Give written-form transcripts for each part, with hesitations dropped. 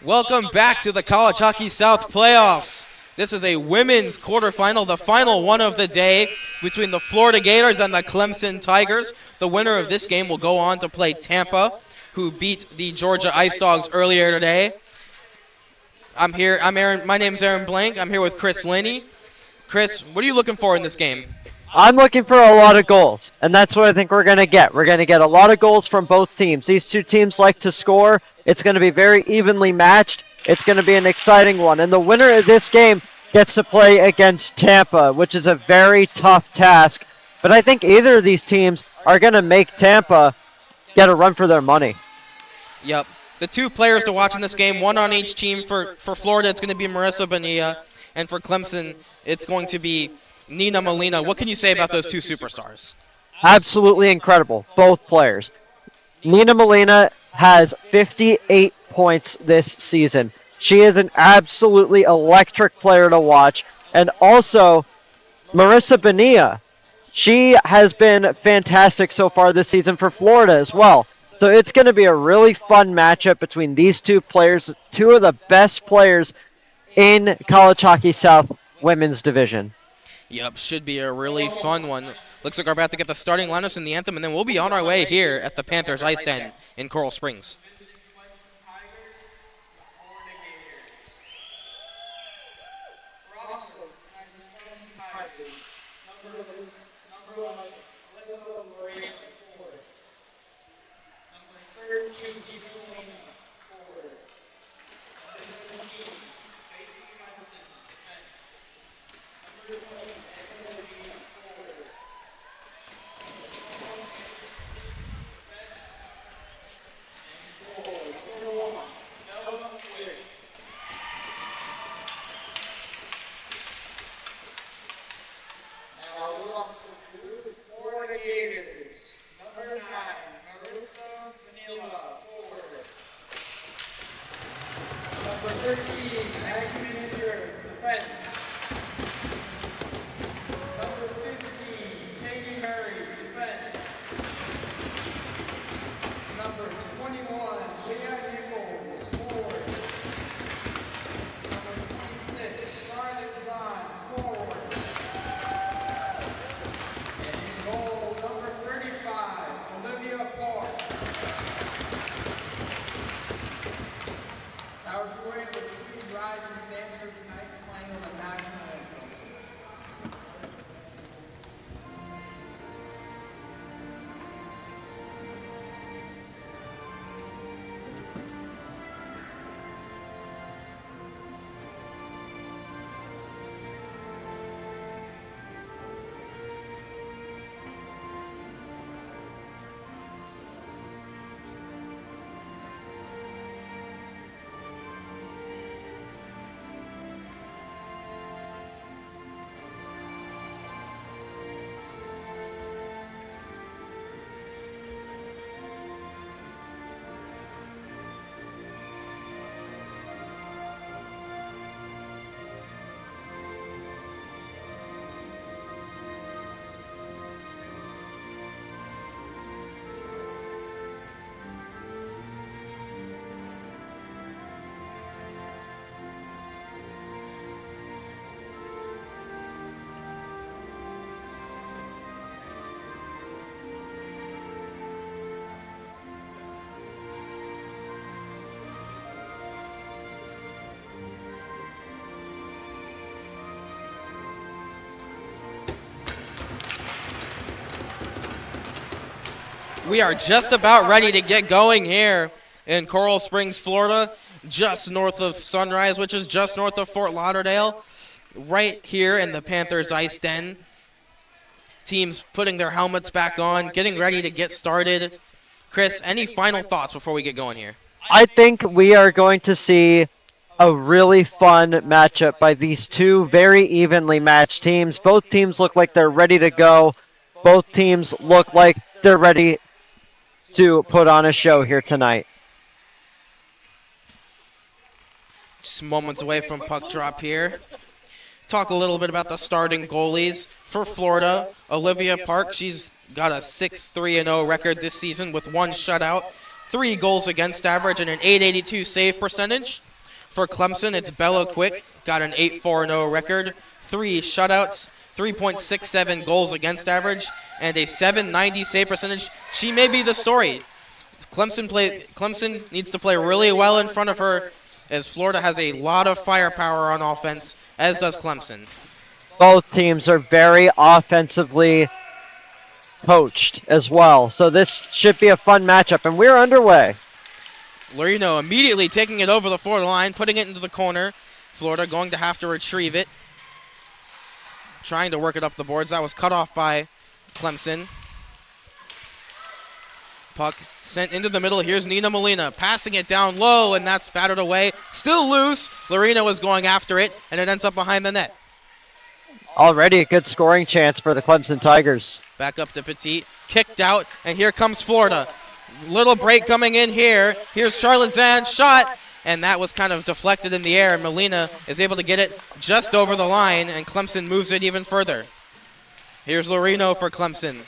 Welcome back to the College Hockey South playoffs. This is a women's quarterfinal, the final one of the day between the Florida Gators and the Clemson Tigers. The winner of this game will go on to play Tampa, who beat the Georgia Ice Dogs earlier today. I'm here. My name's Aaron Blank. I'm here with Chris Linney. Chris, what are you looking for in this game? I'm looking for a lot of goals, and that's what I think we're going to get. We're going to get a lot of goals from both teams. These two teams like to score. It's going to be very evenly matched. It's going to be an exciting one. And the winner of this game gets to play against Tampa, which is a very tough task. But I think either of these teams are going to make Tampa get a run for their money. Yep. The two players to watch in this game, one on each team. For Florida, it's going to be Marissa Bonilla. And for Clemson, it's going to be Nina Molina. What can you say about those two superstars? Absolutely incredible, both players. Nina Molina has 58 points this season. She is an absolutely electric player to watch. And also, Marissa Bonilla, she has been fantastic so far this season for Florida as well. So it's going to be a really fun matchup between these two players, two of the best players in College Hockey South women's division. Yep, should be a really fun one. Looks like we're about to get the starting lineups in the anthem, and then we'll be on our way here at the Panthers IceDen in Coral Springs. We are just about ready to get going here in Coral Springs, Florida, just north of Sunrise, which is just north of Fort Lauderdale, right here in the Panthers IceDen. Teams putting their helmets back on, getting ready to get started. Chris, any final thoughts before we get going here? I think we are going to see a really fun matchup by these two very evenly matched teams. Both teams look like they're ready to go. Both teams look like they're ready to put on a show here tonight. Just moments away from puck drop here. Talk a little bit about the starting goalies. For Florida, Olivia Park, she's got a 6-3-0 record this season with one shutout, 3 goals against average, and an .882 save percentage. For Clemson, it's Bella Quick, got an 8-4-0 record, 3 shutouts, 3.67 goals against average, and a .790 save percentage. She may be the story. Clemson needs to play really well in front of her, as Florida has a lot of firepower on offense, as does Clemson. Both teams are very offensively coached as well, so this should be a fun matchup, and we're underway. Lorino immediately taking it over the Florida line, putting it into the corner. Florida going to have to retrieve it. Trying to work it up the boards. That was cut off by Clemson. Puck sent into the middle. Here's Nina Molina passing it down low, and that's batted away. Still loose. Lorino is going after it, and it ends up behind the net. Already a good scoring chance for the Clemson Tigers. Back up to Petit. Kicked out, and here comes Florida. Little break coming in here. Here's Charlotte Zahn, shot, and that was kind of deflected in the air, and Molina is able to get it just over the line, and Clemson moves it even further. Here's Lorino for Clemson.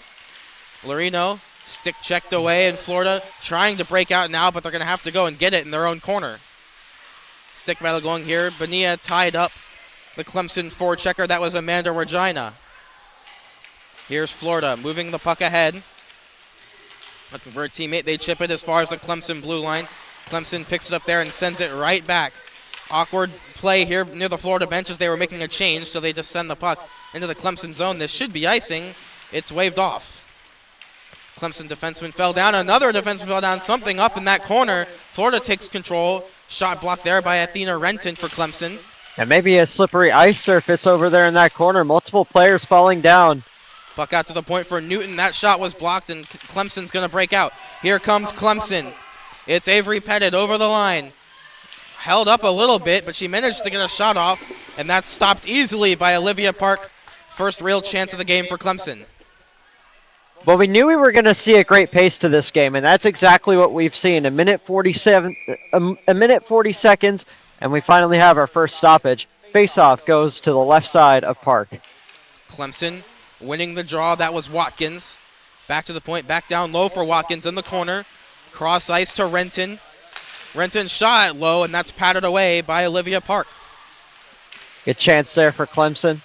Lorino, stick checked away, and Florida trying to break out now, but they're going to have to go and get it in their own corner. Stick battle going here. Bonilla tied up the Clemson forechecker. That was Amanda Regina. Here's Florida moving the puck ahead. Looking for a teammate. They chip it as far as the Clemson blue line. Clemson picks it up there and sends it right back. Awkward play here near the Florida bench as they were making a change, so they just send the puck into the Clemson zone. This should be icing. It's waved off. Clemson defenseman fell down. Another defenseman fell down. Something up in that corner. Florida takes control. Shot blocked there by Athena Renton for Clemson. And maybe a slippery ice surface over there in that corner. Multiple players falling down. Puck out to the point for Newton. That shot was blocked, and Clemson's going to break out. Here comes Clemson. It's Avery Pettit over the line. Held up a little bit, but she managed to get a shot off, and that's stopped easily by Olivia Park. First real chance of the game for Clemson. Well, we knew we were going to see a great pace to this game, and that's exactly what we've seen. A minute 40 seconds, and we finally have our first stoppage. Face-off goes to the left side of Park. Clemson winning the draw. That was Watkins. Back to the point, back down low for Watkins in the corner. Cross ice to Renton. Renton shot low, and that's patted away by Olivia Park. Good chance there for Clemson.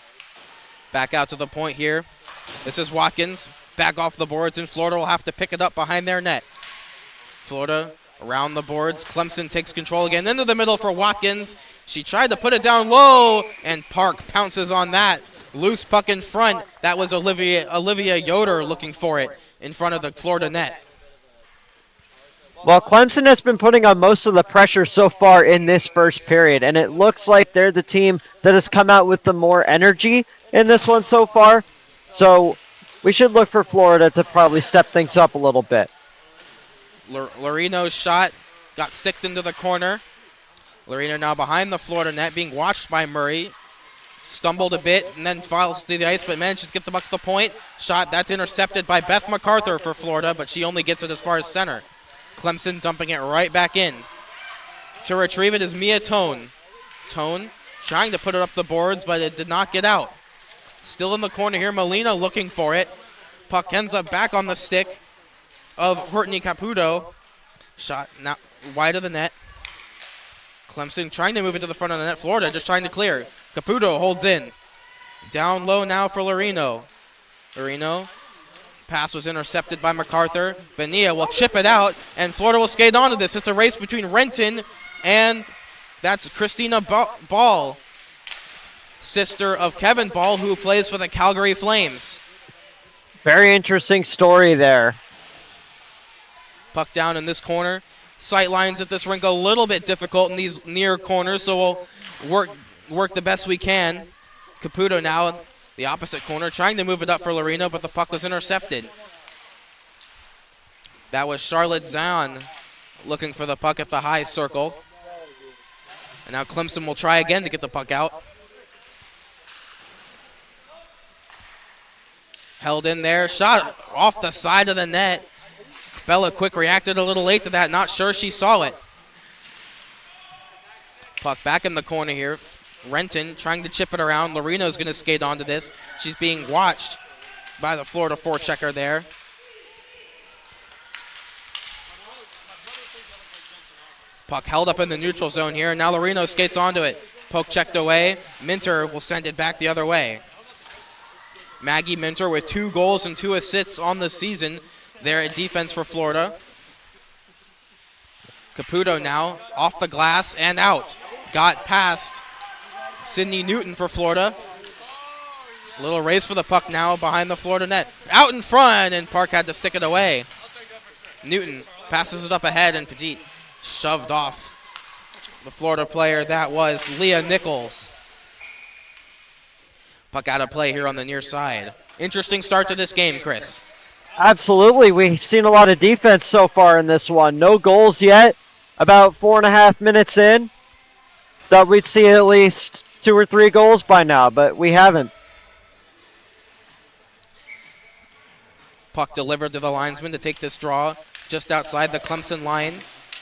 Back out to the point here. This is Watkins. Back off the boards, and Florida will have to pick it up behind their net. Florida around the boards. Clemson takes control again into the middle for Watkins. She tried to put it down low, and Park pounces on that. Loose puck in front. That was Olivia Yoder looking for it in front of the Florida net. Well, Clemson has been putting on most of the pressure so far in this first period, and it looks like they're the team that has come out with the more energy in this one so far. So we should look for Florida to probably step things up a little bit. Lorino's shot got sticked into the corner. Lorino now behind the Florida net, being watched by Murray. Stumbled a bit and then falls to the ice, but managed to get the puck to the point. Shot, that's intercepted by Beth MacArthur for Florida, but she only gets it as far as center. Clemson dumping it right back in. To retrieve it is Mia Tone. Tone trying to put it up the boards, but it did not get out. Still in the corner here, Molina looking for it. Puck ends up back on the stick of Courtney Caputo. Shot now wide of the net. Clemson trying to move it to the front of the net. Florida just trying to clear. Caputo holds in. Down low now for Lorino. Lorino. Pass was intercepted by MacArthur. Bonilla will chip it out, and Florida will skate onto this. It's a race between Renton and that's Christina Ball, sister of Kevin Ball, who plays for the Calgary Flames. Very interesting story there. Puck down in this corner. Sight lines at this rink a little bit difficult in these near corners, so we'll work the best we can. Caputo now the opposite corner, trying to move it up for Lorino, but the puck was intercepted. That was Charlotte Zahn looking for the puck at the high circle. And now Clemson will try again to get the puck out. Held in there, shot off the side of the net. Bella Quick reacted a little late to that, not sure she saw it. Puck back in the corner here. Renton trying to chip it around. Lorino's going to skate onto this. She's being watched by the Florida forechecker there. Puck held up in the neutral zone here. Now Lorino skates onto it. Poke checked away. Minter will send it back the other way. Maggie Minter with 2 goals and 2 assists on the season there at defense for Florida. Caputo now off the glass and out. Got past Sydney Newton for Florida. A little race for the puck now behind the Florida net. Out in front, and Park had to stick it away. Newton passes it up ahead, and Petit shoved off the Florida player. That was Leah Nichols. Puck out of play here on the near side. Interesting start to this game, Chris. Absolutely. We've seen a lot of defense so far in this one. No goals yet. About 4.5 minutes in. Thought we'd see at least 2 or 3 goals by now, but we haven't. Puck delivered to the linesman to take this draw just outside the Clemson line.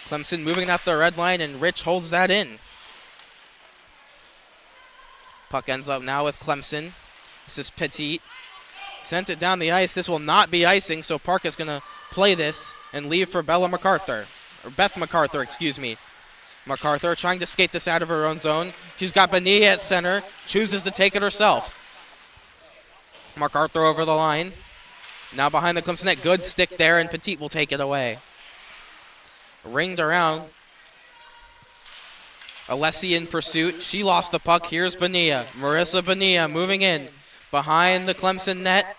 Clemson moving out the red line, and Rich holds that in. Puck ends up now with Clemson. This is Petit. Sent it down the ice. This will not be icing, so Park is going to play this and leave for Bella MacArthur. Or Beth MacArthur, excuse me. MacArthur trying to skate this out of her own zone. She's got Bonilla at center. Chooses to take it herself. MacArthur over the line. Now behind the Clemson net. Good stick there, and Petit will take it away. Ringed around. Alessi in pursuit. She lost the puck. Here's Bonilla. Marissa Bonilla moving in behind the Clemson net.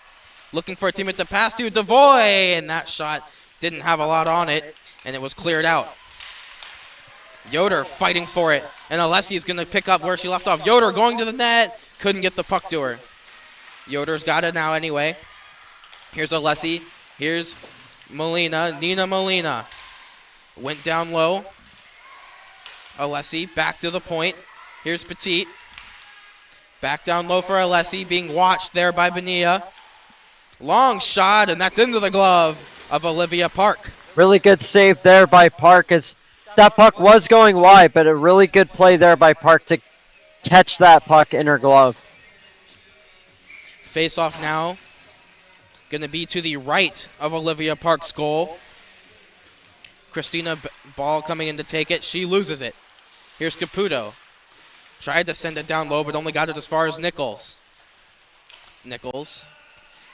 Looking for a teammate to pass to. Devoy, and that shot didn't have a lot on it, and it was cleared out. Yoder fighting for it, and Alessi is going to pick up where she left off. Yoder going to the net. Couldn't get the puck to her. Yoder's got it now anyway. Here's Alessi. Here's Molina. Nina Molina. Went down low. Alessi back to the point. Here's Petit. Back down low for Alessi. Being watched there by Bonilla. Long shot, and that's into the glove of Olivia Park. Really good save there by Park, as that puck was going wide, but a really good play there by Park to catch that puck in her glove. Face off now. Going to be to the right of Olivia Park's goal. Christina Ball coming in to take it. She loses it. Here's Caputo. Tried to send it down low, but only got it as far as Nichols. Nichols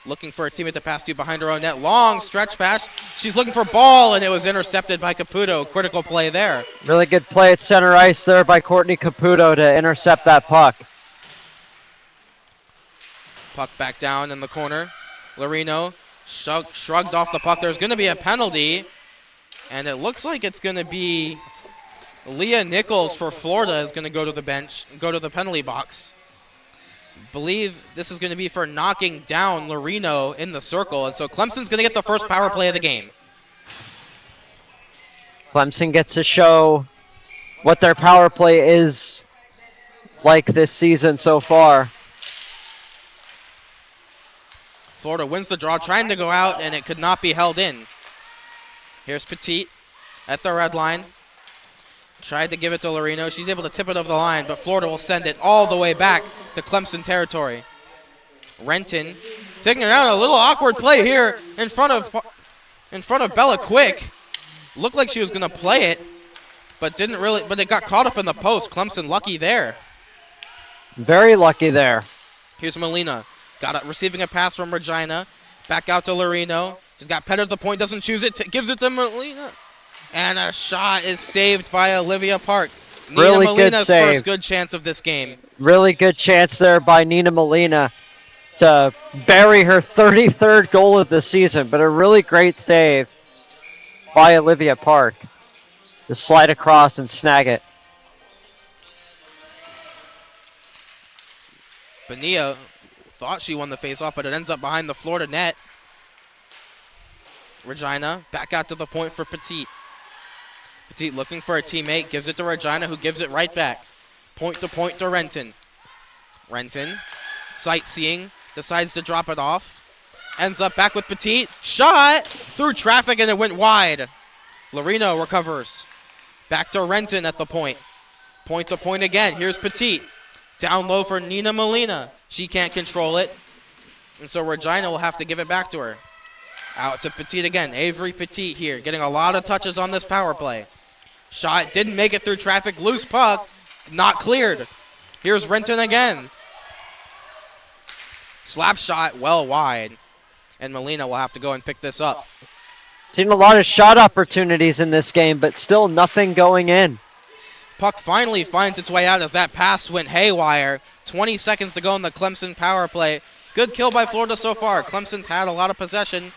looking for a teammate to pass to behind her own net. Long stretch pass. She's looking for Ball, and it was intercepted by Caputo. Critical play there. Really good play at center ice there by Courtney Caputo to intercept that puck. Puck back down in the corner. Lorino shrugged off the puck. There's going to be a penalty, and it looks like it's going to be Leah Nichols for Florida is going to go to the bench, go to the penalty box. Believe this is going to be for knocking down Lorino in the circle, and so Clemson's going to get the first power play of the game. Clemson gets to show what their power play is like this season so far. Florida wins the draw, trying to go out, and it could not be held in. Here's Petit at the red line. Tried to give it to Lorino. She's able to tip it over the line, but Florida will send it all the way back to Clemson territory. Renton taking it out. A little awkward play here in front of Bella Quick. Looked like she was going to play it, but didn't really. But it got caught up in the post. Clemson lucky there. Very lucky there. Here's Molina. Got it, receiving a pass from Regina. Back out to Lorino. She's got Pet at the point. Doesn't choose it. Gives it to Molina. And a shot is saved by Olivia Park. Really Nina Molina's good save. first good chance of this game. Really good chance there by Nina Molina to bury her 33rd goal of the season, but a really great save by Olivia Park to slide across and snag it. Bonilla thought she won the faceoff, but it ends up behind the Florida net. Regina back out to the point for Petit. Petit looking for a teammate, gives it to Regina, who gives it right back. Point to Renton. Renton, sightseeing, decides to drop it off. Ends up back with Petit. Shot through traffic, and it went wide. Lorino recovers. Back to Renton at the point. Point to point again. Here's Petit. Down low for Nina Molina. She can't control it. And so Regina will have to give it back to her. Out to Petit again. Avery Petit here, getting a lot of touches on this power play. Shot didn't make it through traffic. Loose puck, not cleared. Here's Renton again. Slap shot well wide. And Molina will have to go and pick this up. Seen a lot of shot opportunities in this game, but still nothing going in. Puck finally finds its way out as that pass went haywire. 20 seconds to go in the Clemson power play. Good kill by Florida so far. Clemson's had a lot of possession,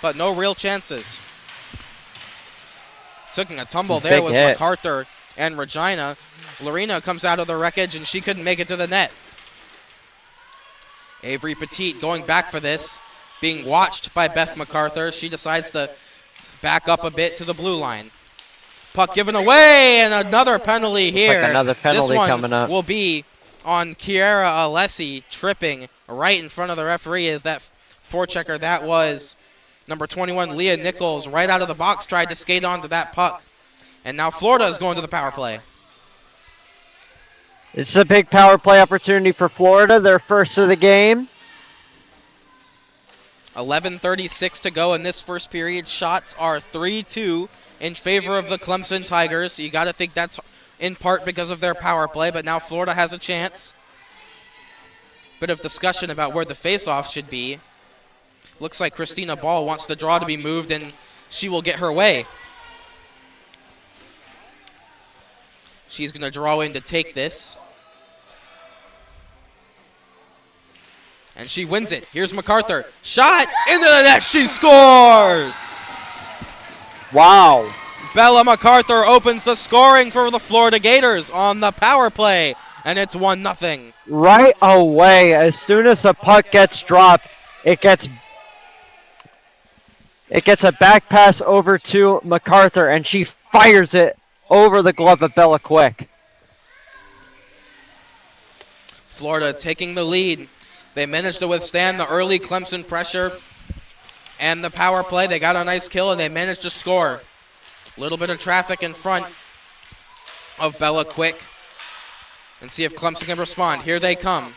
but no real chances. Taking a tumble there was MacArthur and Regina. Lorena comes out of the wreckage, and she couldn't make it to the net. Avery Petit going back for this, being watched by Beth MacArthur. She decides to back up a bit to the blue line. Puck given away, and another penalty here. Like another penalty this one coming up. Will be on Kiera Alessi, tripping right in front of the referee as that forechecker. That was number 21, Leah Nichols, right out of the box, tried to skate onto that puck. And now Florida is going to the power play. This is a big power play opportunity for Florida, their first of the game. 11:36 to go in this first period. Shots are 3-2 in favor of the Clemson Tigers. You got to think that's in part because of their power play, but now Florida has a chance. Bit of discussion about where the face-off should be. Looks like Christina Ball wants the draw to be moved, and she will get her way. She's going to draw in to take this. And she wins it. Here's MacArthur. Shot into the net. She scores! Wow. Bella MacArthur opens the scoring for the Florida Gators on the power play, and it's 1-0. Right away, as soon as a puck gets dropped, it gets a back pass over to MacArthur, and she fires it over the glove of Bella Quick. Florida taking the lead. They managed to withstand the early Clemson pressure and the power play. They got a nice kill, and they managed to score. A little bit of traffic in front of Bella Quick. And see if Clemson can respond. Here they come.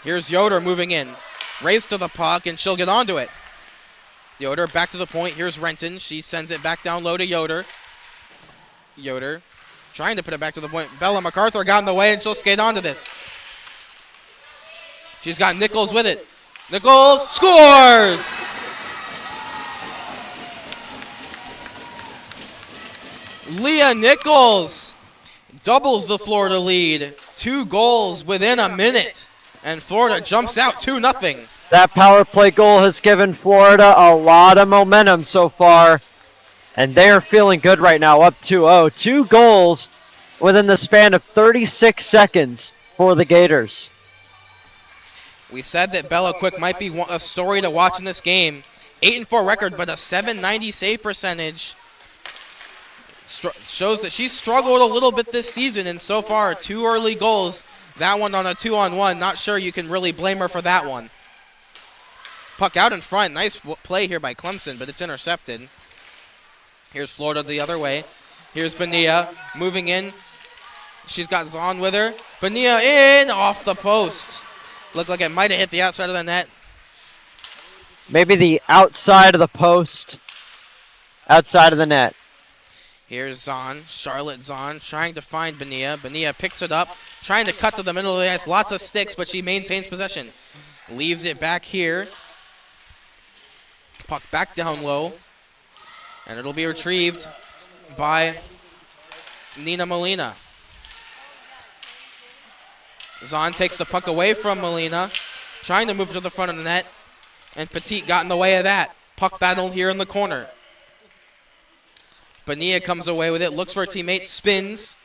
Here's Yoder moving in. Race to the puck, and she'll get onto it. Yoder back to the point. Here's Renton. She sends it back down low to Yoder. Yoder trying to put it back to the point. Bella MacArthur got in the way, and she'll skate onto this. She's got Nichols with it. Nichols scores! Leah Nichols doubles the Florida lead. 2 goals within a minute. And Florida jumps out 2-0. That power play goal has given Florida a lot of momentum so far. And they're feeling good right now, up 2-0. 2 goals within the span of 36 seconds for the Gators. We said that Bella Quick might be a story to watch in this game. 8-4 record, but a .790 save percentage. Shows that she's struggled a little bit this season, and so far 2 early goals. That one on a 2-on-1. Not sure you can really blame her for that one. Puck out in front. Nice play here by Clemson, but it's intercepted. Here's Florida the other way. Here's Bonilla moving in. She's got Zahn with her. Bonilla in off the post. Looked like it might have hit the outside of the net. Maybe the outside of the post. Outside of the net. Here's Zahn, Charlotte Zahn, trying to find Bonilla. Bonilla picks it up, trying to cut to the middle of the ice. Lots of sticks, but she maintains possession. Leaves it back here. Puck back down low. And it'll be retrieved by Nina Molina. Zahn takes the puck away from Molina, trying to move to the front of the net. And Petit got in the way of that. Puck battle here in the corner. Bonilla comes away with it, looks for a teammate, spins.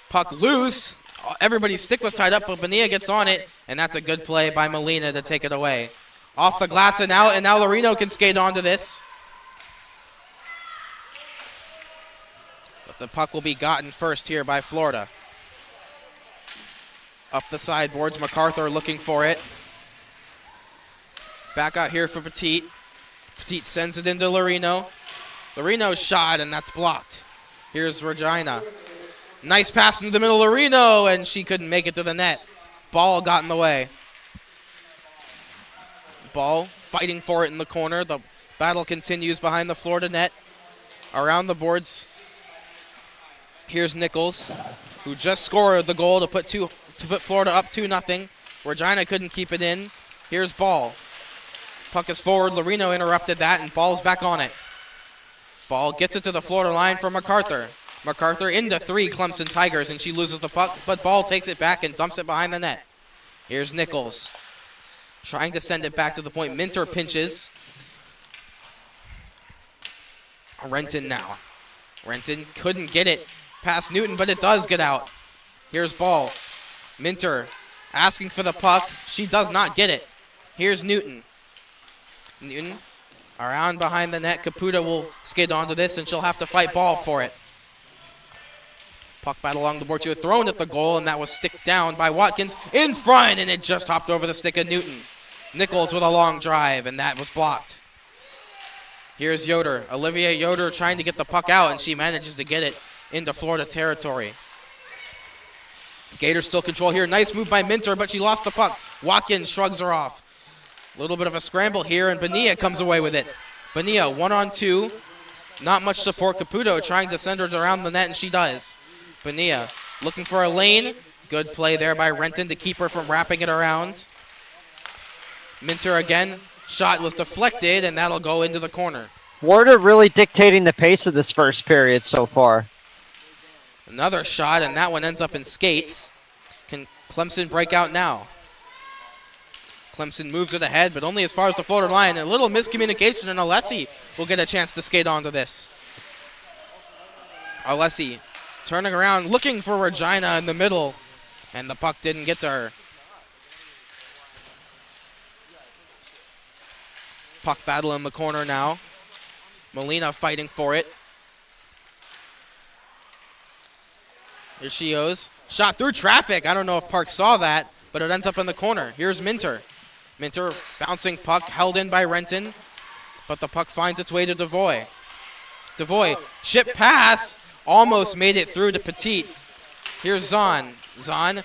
Puck loose. Everybody's stick was tied up, but Bonilla gets on it, and that's a good play by Molina to take it away. Off the glass and out, and now Loreno can skate onto this. But the puck will be gotten first here by Florida. Up the sideboards, MacArthur looking for it. Back out here for Petit. Petit sends it into Loreno. Loreno's shot, and that's blocked. Here's Regina. Nice pass into the middle of Loreno, and she couldn't make it to the net. Ball got in the way. Ball fighting for it in the corner. The battle continues behind the Florida net. Around the boards. Here's Nichols, who just scored the goal to put Florida up 2-0. Regina couldn't keep it in. Here's Ball. Puck is forward. Lorino interrupted that, and Ball's back on it. Ball gets it to the Florida line for MacArthur. MacArthur into 3 Clemson Tigers, and she loses the puck, but Ball takes it back and dumps it behind the net. Here's Nichols. Trying to send it back to the point. Minter pinches. Renton now. Renton couldn't get it past Newton, but it does get out. Here's Ball. Minter asking for the puck. She does not get it. Here's Newton. Newton around behind the net. Caputa will skid onto this, and she'll have to fight Ball for it. Puck battle along the board to a thrown at the goal, and that was sticked down by Watkins in front, and it just hopped over the stick of Newton. Nichols with a long drive, and that was blocked. Here's Yoder. Olivia Yoder trying to get the puck out, and she manages to get it into Florida territory. Gators still control here. Nice move by Minter, but she lost the puck. Watkins shrugs her off. A little bit of a scramble here, and Bonilla comes away with it. Bonilla 1-on-2. Not much support. Caputo trying to send her around the net, and she does. Bonilla looking for a lane. Good play there by Renton to keep her from wrapping it around. Minter again. Shot was deflected, and that'll go into the corner. Florida really dictating the pace of this first period so far. Another shot, and that one ends up in skates. Can Clemson break out now? Clemson moves it ahead, but only as far as the Florida line. A little miscommunication, and Alessi will get a chance to skate onto this. Alessi turning around, looking for Regina in the middle, and the puck didn't get to her. Puck battle in the corner now. Molina fighting for it. Here she goes. Shot through traffic. I don't know if Park saw that, but it ends up in the corner. Here's Minter. Minter bouncing puck, held in by Renton, but the puck finds its way to Devoy. Devoy, chip pass, almost made it through to Petit. Here's Zahn. Zahn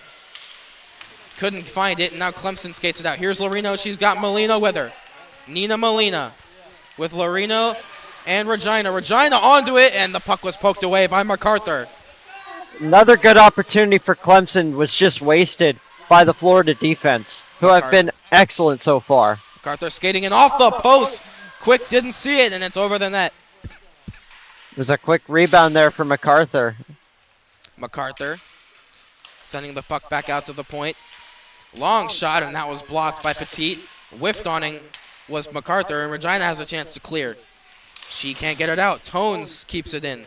couldn't find it, and now Clemson skates it out. Here's Lorino. She's got Molina with her. Nina Molina with Lorino and Regina. Regina onto it, and the puck was poked away by MacArthur. Another good opportunity for Clemson was just wasted by the Florida defense, who have been excellent so far. MacArthur skating in off the post. Quick didn't see it, and it's over the net. It was a quick rebound there for MacArthur. MacArthur sending the puck back out to the point. Long shot, and that was blocked by Petit. Whiffed on it was MacArthur, and Regina has a chance to clear. She can't get it out. Tones keeps it in.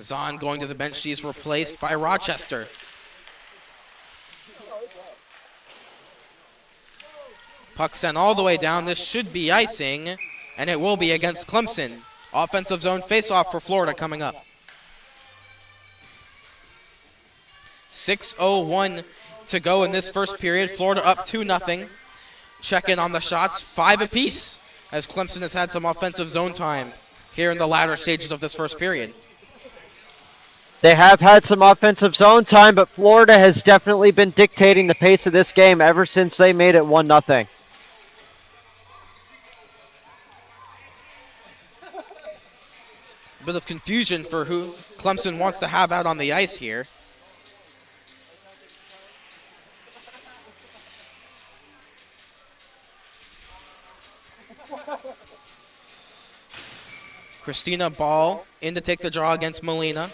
Zahn going to the bench. She's replaced by Rochester. Puck sent all the way down. This should be icing, and it will be against Clemson. Offensive zone face-off for Florida coming up. 6:01 to go in this first period. Florida up 2-0. Check in on the shots, 5 apiece, as Clemson has had some offensive zone time here in the latter stages of this first period. They have had some offensive zone time, but Florida has definitely been dictating the pace of this game ever since they made it 1-0. A bit of confusion for who Clemson wants to have out on the ice here. Christina Ball in to take the draw against Molina.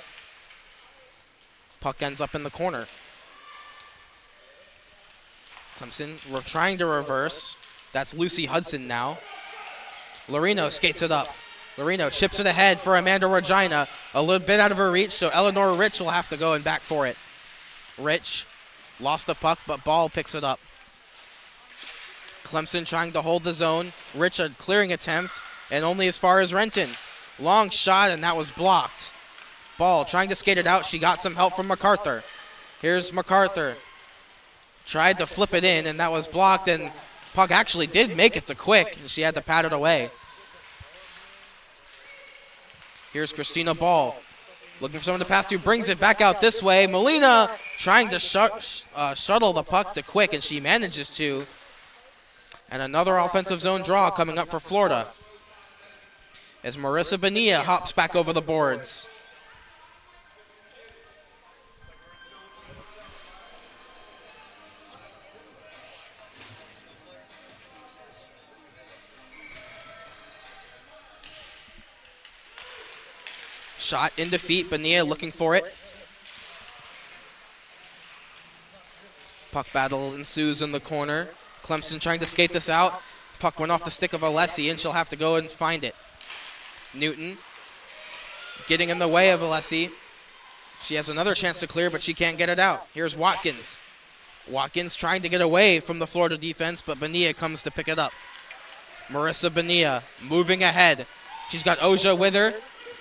Puck ends up in the corner. Clemson, we're trying to reverse. That's Lucy Hudson now. Lorino skates it up. Lorino chips it ahead for Amanda Regina. A little bit out of her reach, so Eleanor Rich will have to go and back for it. Rich lost the puck, but Ball picks it up. Clemson trying to hold the zone. Rich a clearing attempt, and only as far as Renton. Long shot, and that was blocked. Ball trying to skate it out. She got some help from MacArthur. Here's MacArthur. Tried to flip it in, and that was blocked, and puck actually did make it to Quick, and she had to pat it away. Here's Christina Ball. Looking for someone to pass to, brings it back out this way. Molina trying to shuttle the puck to Quick, and she manages to. And another offensive zone draw coming up for Florida. as Marissa Bonilla hops back over the boards. Shot in defeat, Bonilla looking for it. Puck battle ensues in the corner. Clemson trying to skate this out. Puck went off the stick of Alessi, and she'll have to go and find it. Newton getting in the way of Alessi. She has another chance to clear, but she can't get it out. Here's Watkins. Watkins trying to get away from the Florida defense, but Bonilla comes to pick it up. Marissa Bonilla moving ahead. She's got Oja with her,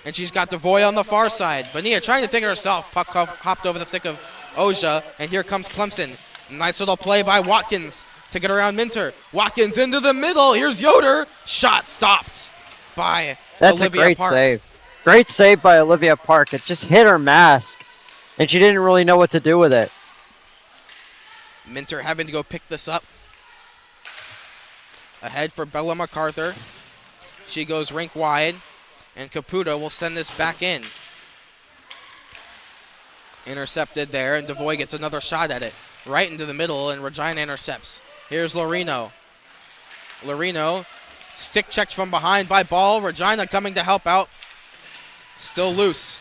and she's got Devoy on the far side. Bonilla trying to take it herself. Puck hopped over the stick of Oja, and here comes Clemson. Nice little play by Watkins to get around Minter. Watkins into the middle. Here's Yoder. Shot stopped by Olivia a great Park. save. Great save by Olivia Park. It just hit her mask, and she didn't really know what to do with it. Minter having to go pick this up. Ahead for Bella MacArthur. She goes rink wide, and Caputo will send this back in. Intercepted there, and Devoy gets another shot at it. Right into the middle, and Regina intercepts. Here's Lorino. Lorino, stick checked from behind by Ball. Regina coming to help out. Still loose.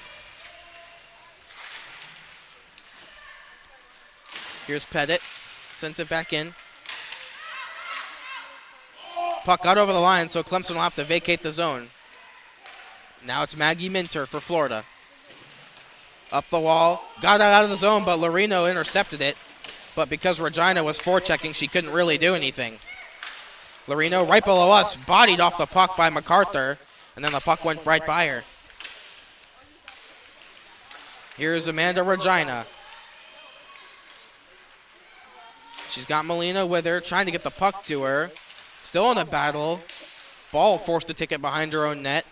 Here's Pettit. Sends it back in. Puck got over the line, so Clemson will have to vacate the zone. Now it's Maggie Minter for Florida. Up the wall. Got that out of the zone, but Lorino intercepted it. But because Regina was forechecking, she couldn't really do anything. Lorino right below us, bodied off the puck by MacArthur, and then the puck went right by her. Here's Amanda Regina. She's got Molina with her, trying to get the puck to her. Still in a battle. Ball forced to take it behind her own net.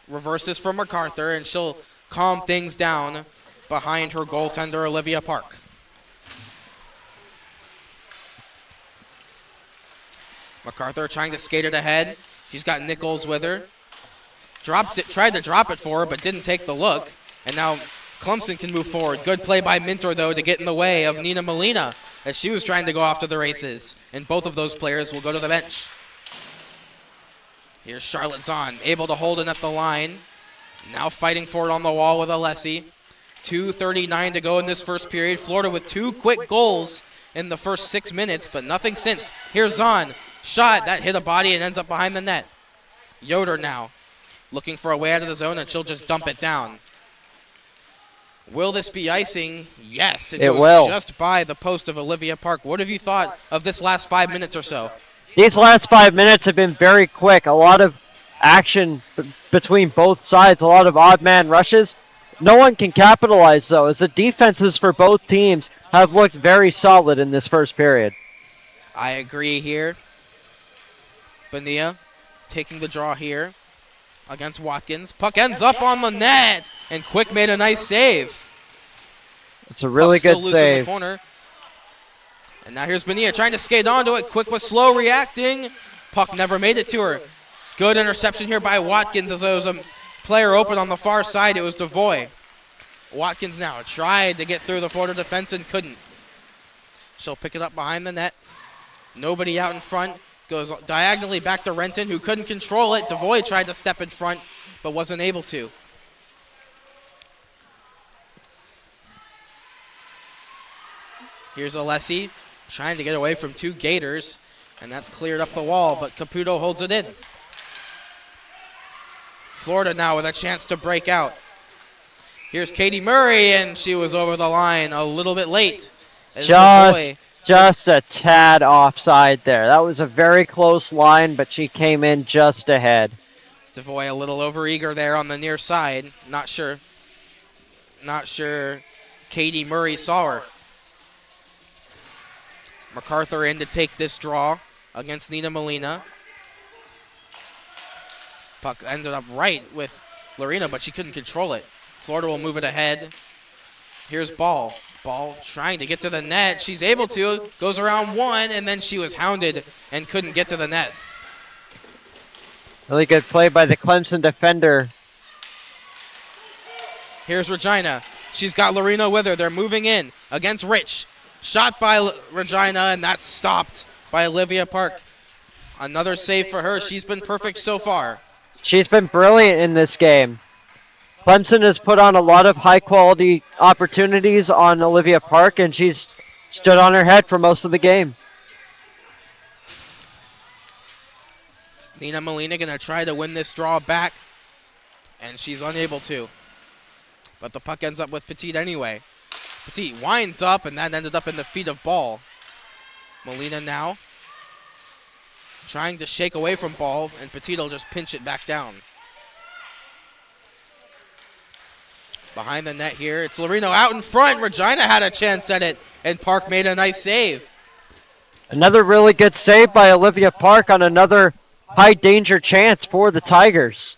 Reverses from MacArthur, and she'll calm things down behind her goaltender, Olivia Park. MacArthur trying to skate it ahead. She's got Nichols with her. Tried to drop it for her, but didn't take the look. And now Clemson can move forward. Good play by Minter, though, to get in the way of Nina Molina as she was trying to go off to the races. And both of those players will go to the bench. Here's Charlotte Zahn, able to hold it at the line. Now fighting for it on the wall with Alessi. 2:39 to go in this first period. Florida with 2 quick goals in the first 6 minutes, but nothing since. Here's Zahn. Shot. That hit a body and ends up behind the net. Yoder now looking for a way out of the zone, and she'll just dump it down. Will this be icing? Yes, it goes will. Just by the post of Olivia Park. What have you thought of this last 5 minutes or so? These last 5 minutes have been very quick. A lot of action between both sides, a lot of odd man rushes. No one can capitalize, though, as the defenses for both teams have looked very solid in this first period. I agree here. Bonilla taking the draw here against Watkins. Puck ends up on the net, and Quick made a nice save. It's a really Puck good still loose in the save. corner. And now here's Bonilla trying to skate onto it. Quick was slow reacting. Puck never made it to her. Good interception here by Watkins as there was a player open on the far side. It was Devoy. Watkins now tried to get through the Florida defense and couldn't. She'll pick it up behind the net. Nobody out in front. Goes diagonally back to Renton, who couldn't control it. Devoy tried to step in front, but wasn't able to. Here's Alessi trying to get away from 2 Gators, and that's cleared up the wall, but Caputo holds it in. Florida now with a chance to break out. Here's Katie Murray, and she was over the line a little bit late. Just a tad offside there. That was a very close line, but she came in just ahead. Devoy a little overeager there on the near side. Not sure Katie Murray saw her. MacArthur in to take this draw against Nina Molina. Puck ended up right with Lorena, but she couldn't control it. Florida will move it ahead. Here's Ball. Ball trying to get to the net. She's able to. Goes around one, and then she was hounded and couldn't get to the net. Really good play by the Clemson defender. Here's Regina. She's got Loreno with her. They're moving in against Rich. Shot by Regina, and that's stopped by Olivia Park. Another save for her. She's been perfect so far. She's been brilliant in this game. Clemson has put on a lot of high-quality opportunities on Olivia Park, and she's stood on her head for most of the game. Nina Molina going to try to win this draw back, and she's unable to. But the puck ends up with Petit anyway. Petit winds up, and that ended up in the feet of Ball. Molina now trying to shake away from Ball, and Petit will just pinch it back down. Behind the net here, it's Loreno out in front. Regina had a chance at it, and Park made a nice save. Another really good save by Olivia Park on another high-danger chance for the Tigers.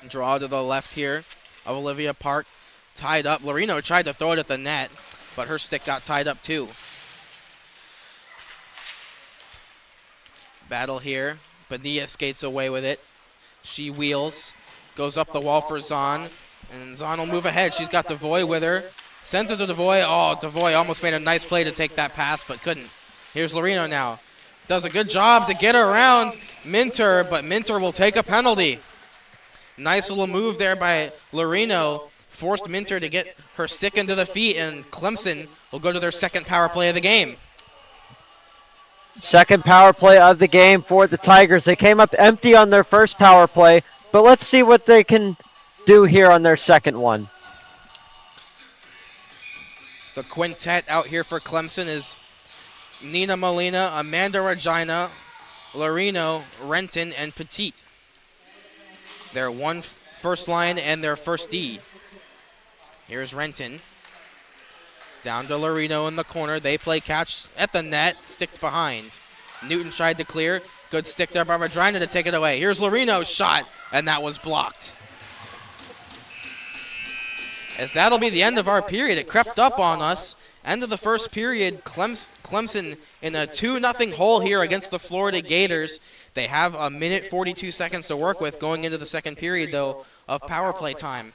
Draw to the left here of Olivia Park. Tied up. Loreno tried to throw it at the net, but her stick got tied up too. Battle here. Bonilla skates away with it. She wheels. Goes up the wall for Zahn. And Zahn will move ahead. She's got Devoy with her. Sends it to Devoy. Oh, Devoy almost made a nice play to take that pass, but couldn't. Here's Loreno now. Does a good job to get around Minter, but Minter will take a penalty. Nice little move there by Loreno. Forced Minter to get her stick into the feet, and Clemson will go to their second power play of the game. Second power play of the game for the Tigers. They came up empty on their first power play, but let's see what they can do here on their second one. The quintet out here for Clemson is Nina Molina, Amanda Regina, Loreno, Renton, and Petit. Their one first line and their first D. Here's Renton. Down to Loreno in the corner. They play catch at the net, sticked behind. Newton tried to clear. Good stick there by Regina to take it away. Here's Loreno's shot, and that was blocked. As that'll be the end of our period. It crept up on us. End of the first period, Clemson in a 2-0 hole here against the Florida Gators. They have a minute 42 seconds to work with going into the second period, though, of power play time.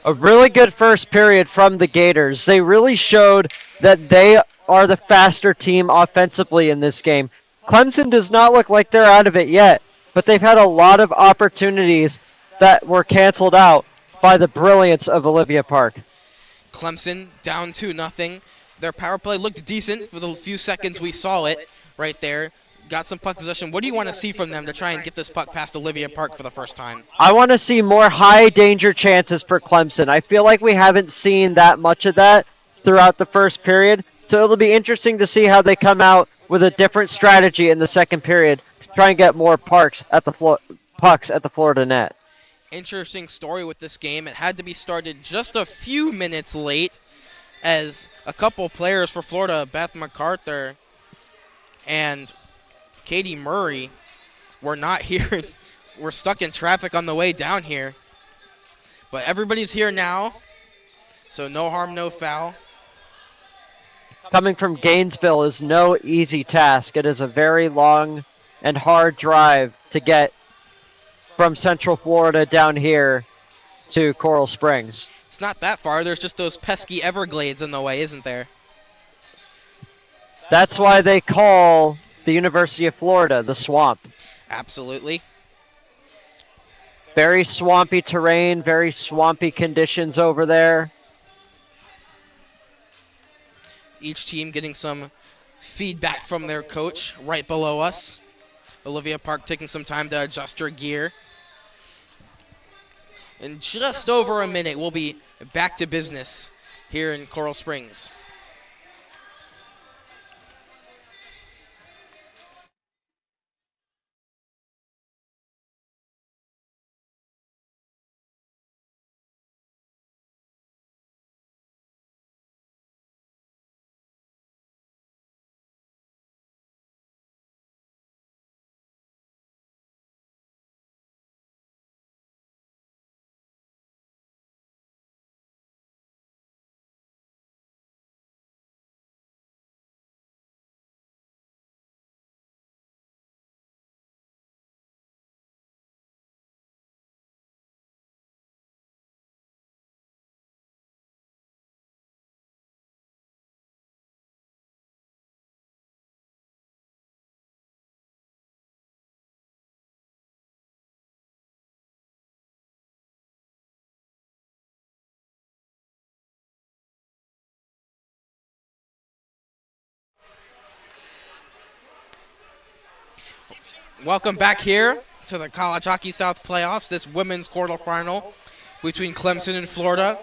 A really good first period from the Gators. They really showed that they are the faster team offensively in this game. Clemson does not look like they're out of it yet, but they've had a lot of opportunities that were canceled out by the brilliance of Olivia Park. Clemson down 2-0. Their power play looked decent for the few seconds we saw it right there. Got some puck possession. What do you want to see from them to try and get this puck past Olivia Park for the first time? I want to see more high-danger chances for Clemson. I feel like we haven't seen that much of that throughout the first period, so it'll be interesting to see how they come out with a different strategy in the second period to try and get more pucks at the Florida net. Interesting story with this game. It had to be started just a few minutes late as a couple players for Florida, Beth MacArthur and Katie Murray, were not here. We're stuck in traffic on the way down here. But everybody's here now, so no harm, no foul. Coming from Gainesville is no easy task. It is a very long and hard drive to get from Central Florida down here to Coral Springs. It's not that far. There's just those pesky Everglades in the way, isn't there? That's why they call the University of Florida the Swamp. Absolutely. Very swampy terrain, very swampy conditions over there. Each team getting some feedback from their coach right below us. Olivia Park taking some time to adjust her gear. In just over a minute, we'll be back to business here in Coral Springs. Welcome back here to the College Hockey South playoffs, this women's quarterfinal between Clemson and Florida.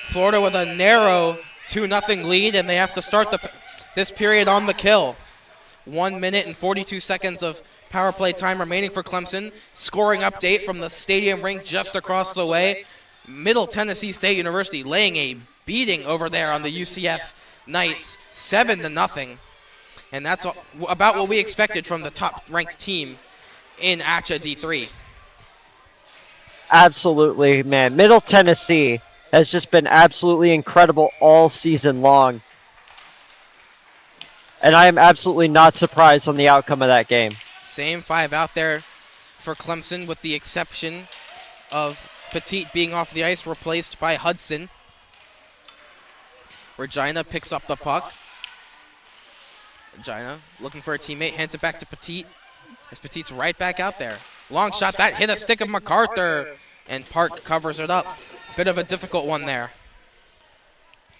Florida with a narrow 2-0 lead, and they have to start this period on the kill. 1 minute and 42 seconds of power play time remaining for Clemson. Scoring update from the stadium rink just across the way. Middle Tennessee State University laying a beating over there on the UCF Knights, 7-0. And that's about what we expected from the top-ranked team in ACHA D3. Absolutely, man. Middle Tennessee has just been absolutely incredible all season long. And I am absolutely not surprised on the outcome of that game. Same five out there for Clemson, with the exception of Petite being off the ice, replaced by Hudson. Regina picks up the puck. Regina looking for a teammate, hands it back to Petite. As Petite's right back out there. Long shot, that hit a stick of MacArthur, and Park covers it up. Bit of a difficult one there.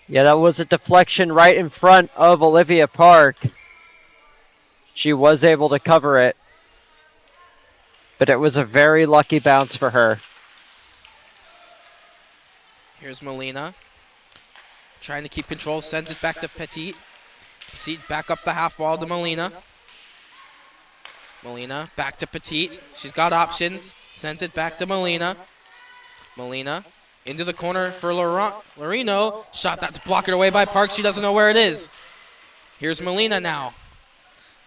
Yeah, that was a deflection right in front of Olivia Park. She was able to cover it, but it was a very lucky bounce for her. Here's Molina. Trying to keep control, sends it back to Petite. Petite back up the half wall to Molina. Molina back to Petite. She's got options. Sends it back to Molina. Molina into the corner for Lorino. Shot that's blocked away by Park. She doesn't know where it is. Here's Molina now.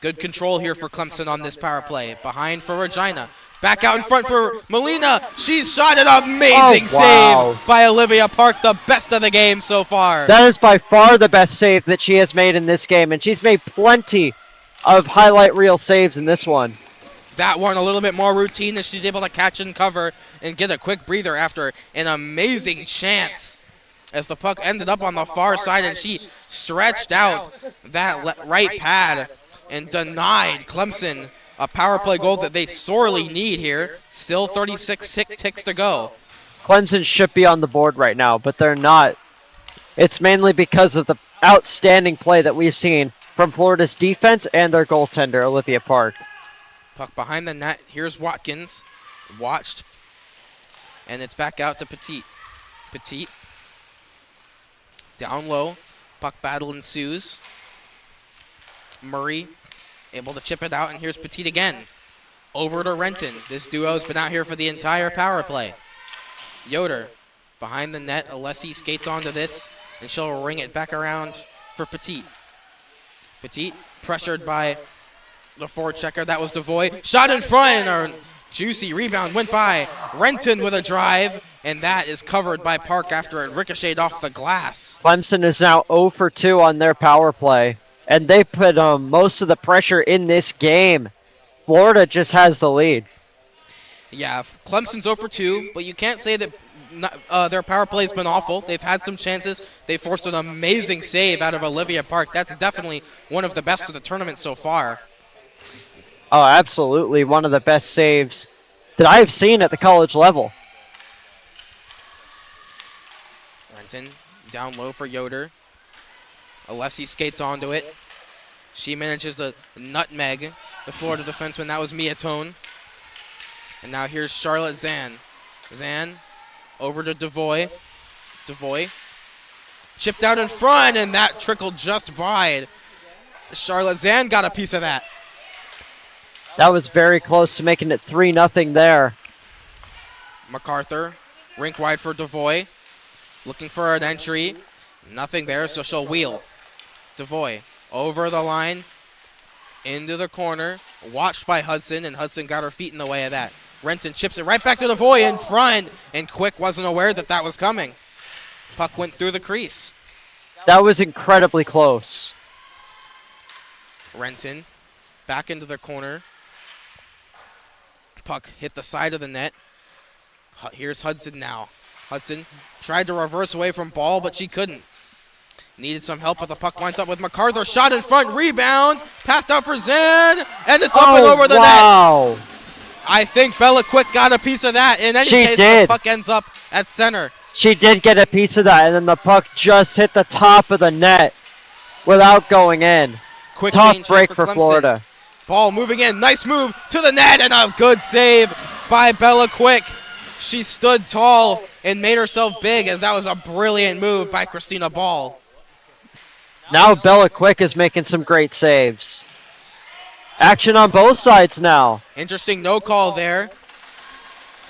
Good control here for Clemson on this power play. Behind for Regina. Back out in front for Molina. She's shot an amazing save by Olivia Park, the best of the game so far. That is by far the best save that she has made in this game, and she's made plenty of highlight reel saves in this one. That one a little bit more routine, as she's able to catch and cover and get a quick breather after an amazing chance, as the puck ended up on the far side and she stretched out that right pad and denied Clemson a power play goal that they sorely need here. Still 36 ticks to go. Clemson should be on the board right now, but they're not. It's mainly because of the outstanding play that we've seen from Florida's defense and their goaltender, Olivia Park. Puck behind the net. Here's Watkins. Watched. And it's back out to Petite. Petite. Down low. Puck battle ensues. Murray able to chip it out, and here's Petite again. Over to Renton. This duo's been out here for the entire power play. Yoder behind the net. Alessi skates onto this, and she'll ring it back around for Petite. Petite pressured by the forechecker. That was Devoy. Shot in front, and a juicy rebound went by Renton with a drive, and that is covered by Park after it ricocheted off the glass. Clemson is now 0 for 2 on their power play, and they put most of the pressure in this game. Florida just has the lead. Yeah, Clemson's 0 for 2, but you can't say that their power play has been awful. They've had some chances. They forced an amazing save out of Olivia Park. That's definitely one of the best of the tournament so far. Oh, absolutely. One of the best saves that I've seen at the college level. Renton down low for Yoder. Alessi skates onto it. She manages to nutmeg the Florida defenseman. That was Mia Tone. And now here's Charlotte Zahn. Zahn over to Devoy. Devoy chipped out in front, and that trickled just by. Charlotte Zahn got a piece of that. That was very close to making it 3-0 there. MacArthur, rink wide for Devoy. Looking for an entry. Nothing there, so she'll wheel. Devoy over the line, into the corner. Watched by Hudson, and Hudson got her feet in the way of that. Renton chips it right back to Devoy in front, and Quick wasn't aware that that was coming. Puck went through the crease. That was incredibly close. Renton back into the corner. Puck hit the side of the net. Here's Hudson now. Hudson tried to reverse away from ball, but she couldn't. Needed some help, but the puck winds up with MacArthur. Shot in front, rebound, passed out for Zahn, and it's up and over the net. I think Bella Quick got a piece of that. In any case, the puck ends up at center. She did get a piece of that, and then the puck just hit the top of the net without going in. Quick tough break for Florida. Ball moving in. Nice move to the net and a good save by Bella Quick. She stood tall and made herself big as that was a brilliant move by Christina Ball. Now Bella Quick is making some great saves. Action on both sides now. Interesting no call there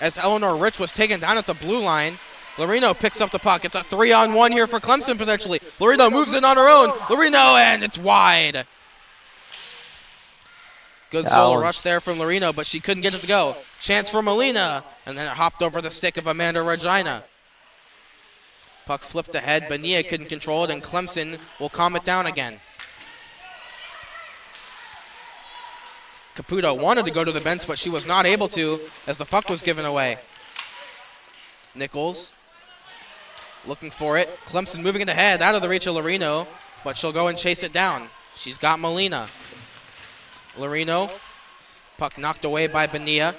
as Eleanor Rich was taken down at the blue line. Loreno picks up the puck. It's a 3-on-1 here for Clemson potentially. Loreno moves it on her own. Loreno, and it's wide. Good solo rush there from Loreno, but she couldn't get it to go. Chance for Molina, and then it hopped over the stick of Amanda Regina. Puck flipped ahead. Bonilla couldn't control it, and Clemson will calm it down again. Caputo wanted to go to the bench, but she was not able to as the puck was given away. Nichols looking for it. Clemson moving it ahead, out of the reach of Loreno, but she'll go and chase it down. She's got Molina. Loreno, puck knocked away by Bonilla.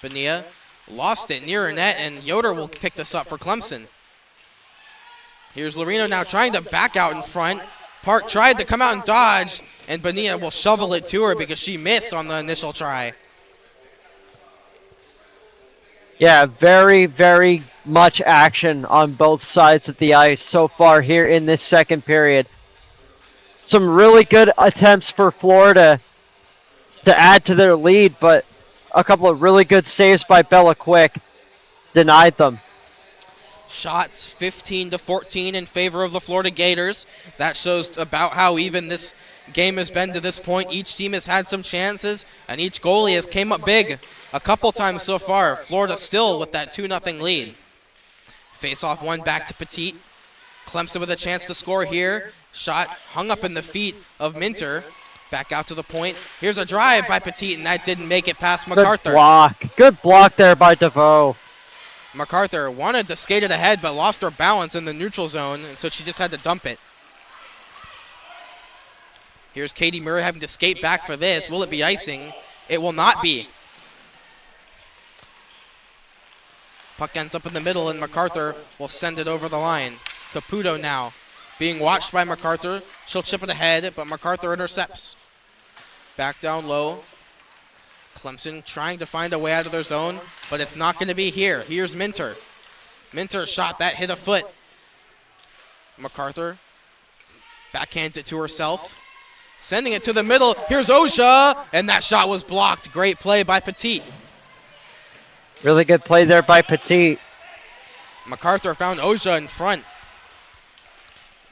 Bonilla lost it near her net, and Yoder will pick this up for Clemson. Here's Loreno now trying to back out in front. Park tried to come out and dodge, and Bonilla will shovel it to her because she missed on the initial try. Yeah, very, very much action on both sides of the ice so far here in this second period. Some really good attempts for Florida to add to their lead, but a couple of really good saves by Bella Quick denied them. Shots 15-14 in favor of the Florida Gators. That shows about how even this game has been to this point. Each team has had some chances, and each goalie has came up big a couple times so far. Florida still with that 2-0 lead. Face-off one back to Petit. Clemson with a chance to score here. Shot hung up in the feet of Minter. Back out to the point. Here's a drive by Petit, and that didn't make it past MacArthur. Good block. Good block there by DeVoe. MacArthur wanted to skate it ahead, but lost her balance in the neutral zone, and so she just had to dump it. Here's Katie Murray having to skate back for this. Will it be icing? It will not be. Puck ends up in the middle, and MacArthur will send it over the line. Caputo now being watched by MacArthur. She'll chip it ahead, but MacArthur intercepts. Back down low. Clemson trying to find a way out of their zone, but it's not going to be here. Here's Minter. Minter shot that hit a foot. MacArthur backhands it to herself. Sending it to the middle. Here's Osha, and that shot was blocked. Great play by Petit. Really good play there by Petit. MacArthur found Osha in front.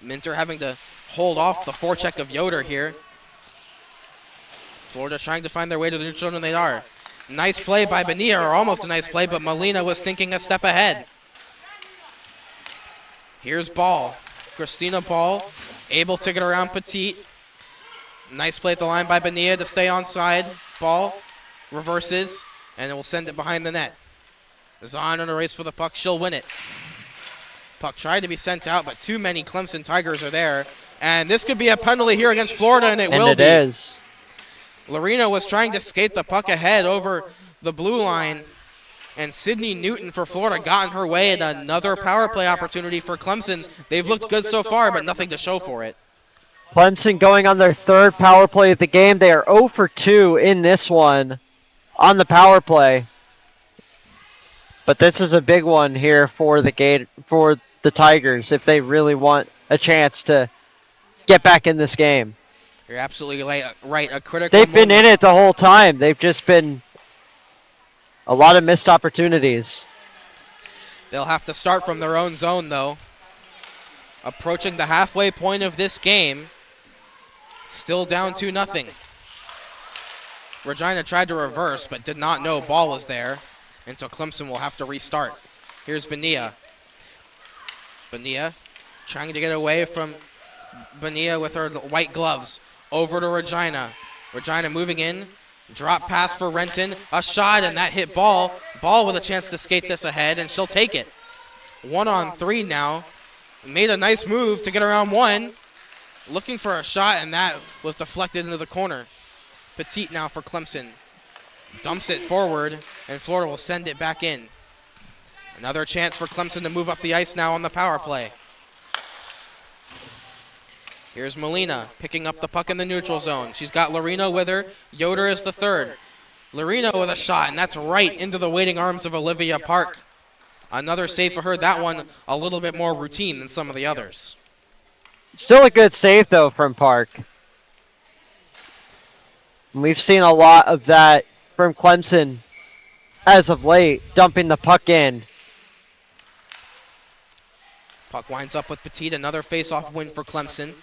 Minter having to hold off the forecheck of Yoder here. Florida trying to find their way to the neutral zone, and they are. Nice play by Bonilla, or almost a nice play, but Molina was thinking a step ahead. Here's Ball. Christina Ball able to get around Petit. Nice play at the line by Bonilla to stay onside. Ball reverses, and it will send it behind the net. Zahn in a race for the puck. She'll win it. Puck tried to be sent out, but too many Clemson Tigers are there. And this could be a penalty here against Florida, and it will be. And it is. Loreno was trying to skate the puck ahead over the blue line, and Sydney Newton for Florida got in her way, and another power play opportunity for Clemson. They've looked good so far, but nothing to show for it. Clemson going on their third power play of the game. They are 0 for 2 in this one on the power play. But this is a big one here for the Tigers if they really want a chance to get back in this game. You're absolutely right. A critical They've been in it the whole time. They've just been a lot of missed opportunities. They'll have to start from their own zone, though. Approaching the halfway point of this game. Still down 2-0. Regina tried to reverse, but did not know Ball was there. And so Clemson will have to restart. Here's Bonilla. Bonilla trying to get away from Bonilla with her white gloves. Over to Regina. Regina moving in. Drop pass for Renton. A shot, and that hit Ball. Ball with a chance to skate this ahead, and she'll take it. 1-on-3 now. Made a nice move to get around one. Looking for a shot, and that was deflected into the corner. Petit now for Clemson. Dumps it forward, and Florida will send it back in. Another chance for Clemson to move up the ice now on the power play. Here's Molina picking up the puck in the neutral zone. She's got Lorino with her. Yoder is the third. Lorino with a shot, and that's right into the waiting arms of Olivia Park. Another save for her. That one a little bit more routine than some of the others. Still a good save, though, from Park. We've seen a lot of that from Clemson as of late, dumping the puck in. Puck winds up with Petit. Another face-off win for Clemson.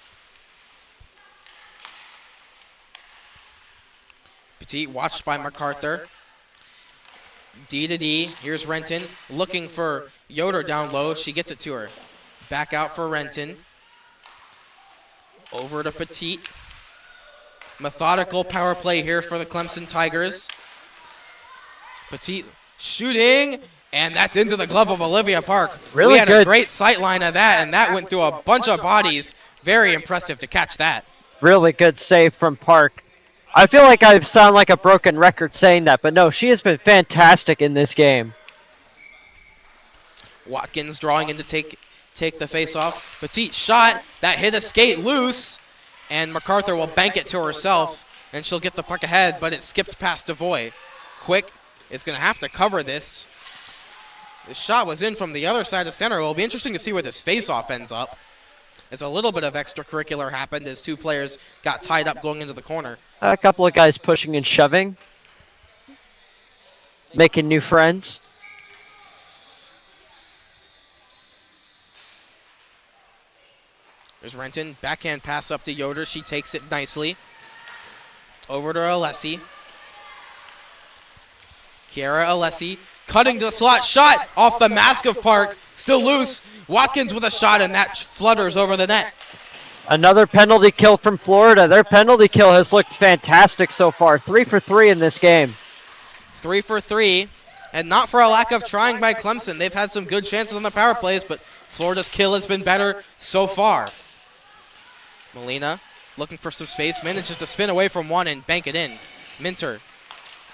Petit watched by MacArthur. D to D. Here's Renton looking for Yoder down low. She gets it to her. Back out for Renton. Over to Petit. Methodical power play here for the Clemson Tigers. Petit shooting, and that's into the glove of Olivia Park. Really we had good. A great sight line of that, and that went through a bunch of bodies. Very impressive to catch that. Really good save from Park. I feel like I sound like a broken record saying that, but no, she has been fantastic in this game. Watkins drawing in to take the face-off. Petit shot, that hit a skate loose, and MacArthur will bank it to herself, and she'll get the puck ahead, but it skipped past Devoy. Quick is going to have to cover this. The shot was in from the other side of center. It will be interesting to see where this face-off ends up. As a little bit of extracurricular happened as two players got tied up going into the corner. A couple of guys pushing and shoving. Making new friends. There's Renton. Backhand pass up to Yoder. She takes it nicely. Over to Alessi. Kiara Alessi cutting to the slot. Shot off the mask of Park. Still loose. Watkins with a shot, and that flutters over the net. Another penalty kill from Florida. Their penalty kill has looked fantastic so far. 3 for 3 in this game. 3 for 3, and not for a lack of trying by Clemson. They've had some good chances on the power plays, but Florida's kill has been better so far. Molina looking for some space, manages to spin away from one and bank it in. Minter,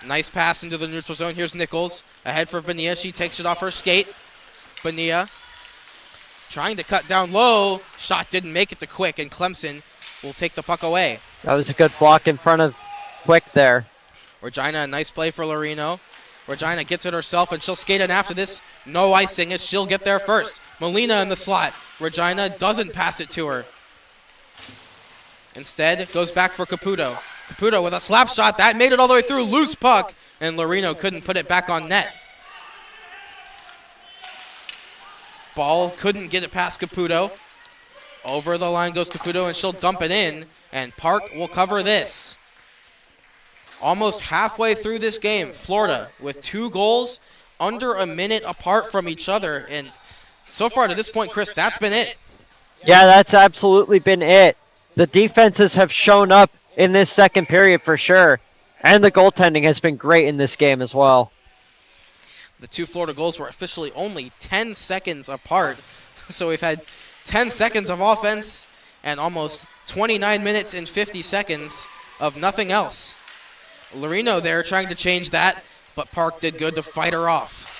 nice pass into the neutral zone. Here's Nichols, ahead for Bonilla. She takes it off her skate. Bonilla trying to cut down low. Shot didn't make it to Quick, and Clemson will take the puck away. That was a good block in front of Quick there. Regina, a nice play for Lorino. Regina gets it herself, and she'll skate in after this. No icing as she'll get there first. Molina in the slot. Regina doesn't pass it to her. Instead, goes back for Caputo. Caputo with a slap shot. That made it all the way through. Loose puck, and Lorino couldn't put it back on net. Ball couldn't get it past Caputo. Over the line goes Caputo, and she'll dump it in, and Park will cover this. Almost halfway through this game, Florida with 2 goals under a minute apart from each other, and so far to this point, Chris, that's been it. Yeah, that's absolutely been it. The defenses have shown up in this second period for sure, and the goaltending has been great in this game as well. The 2 Florida goals were officially only 10 seconds apart, so we've had 10 seconds of offense and almost 29 minutes and 50 seconds of nothing else. Lorino there trying to change that, but Park did good to fight her off.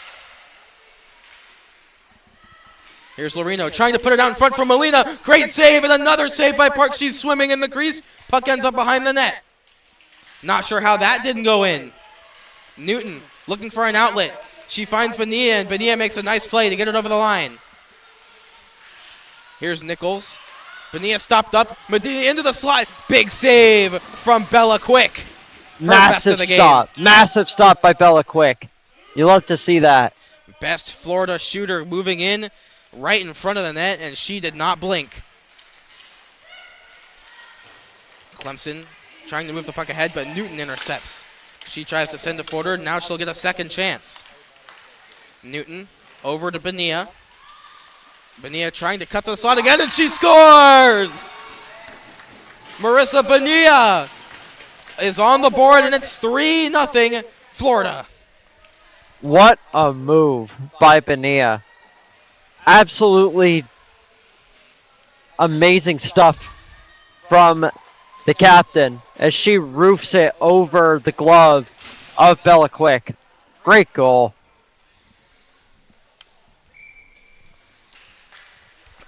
Here's Lorino trying to put it out in front for Molina. Great save, and another save by Park. She's swimming in the crease. Puck ends up behind the net. Not sure how that didn't go in. Newton looking for an outlet. She finds Bonilla, and Bonilla makes a nice play to get it over the line. Here's Nichols. Bonilla stopped up. Medina into the slot. Big save from Bella Quick. Massive stop. Massive stop by Bella Quick. You love to see that. Best Florida shooter moving in right in front of the net, and she did not blink. Clemson trying to move the puck ahead, but Newton intercepts. She tries to send it forward. Now she'll get a second chance. Newton over to Bonilla. Bonilla trying to cut to the slot again, and she scores! Marissa Bonilla is on the board, and it's 3-0 Florida. What a move by Bonilla. Absolutely amazing stuff from the captain as she roofs it over the glove of Bella Quick. Great goal.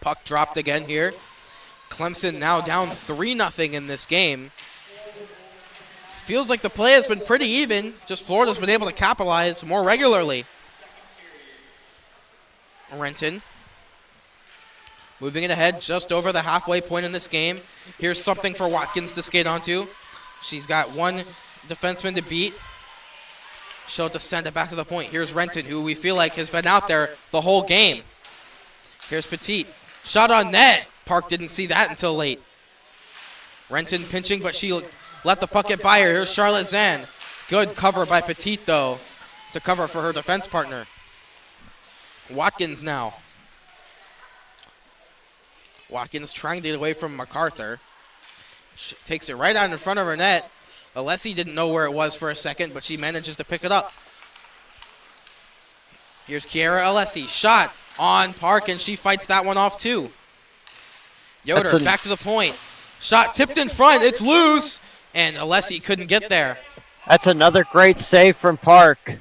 Puck dropped again here. Clemson now down 3-0 in this game. Feels like the play has been pretty even, just Florida's been able to capitalize more regularly. Renton moving it ahead just over the halfway point in this game. Here's something for Watkins to skate onto. She's got one defenseman to beat. She'll just send it back to the point. Here's Renton, who we feel like has been out there the whole game. Here's Petit. Shot on net. Park didn't see that until late. Renton pinching, but she let the puck get by her. Here's Charlotte Zan. Good cover by Petit, though, to cover for her defense partner. Watkins now. Watkins trying to get away from MacArthur. She takes it right out in front of her net. Alessi didn't know where it was for a second, but she manages to pick it up. Here's Kiara Alessi. Shot on Park, and she fights that one off too. Yoder back to the point. Shot tipped in front. It's loose, and Alessi couldn't get there. That's another great save from Park.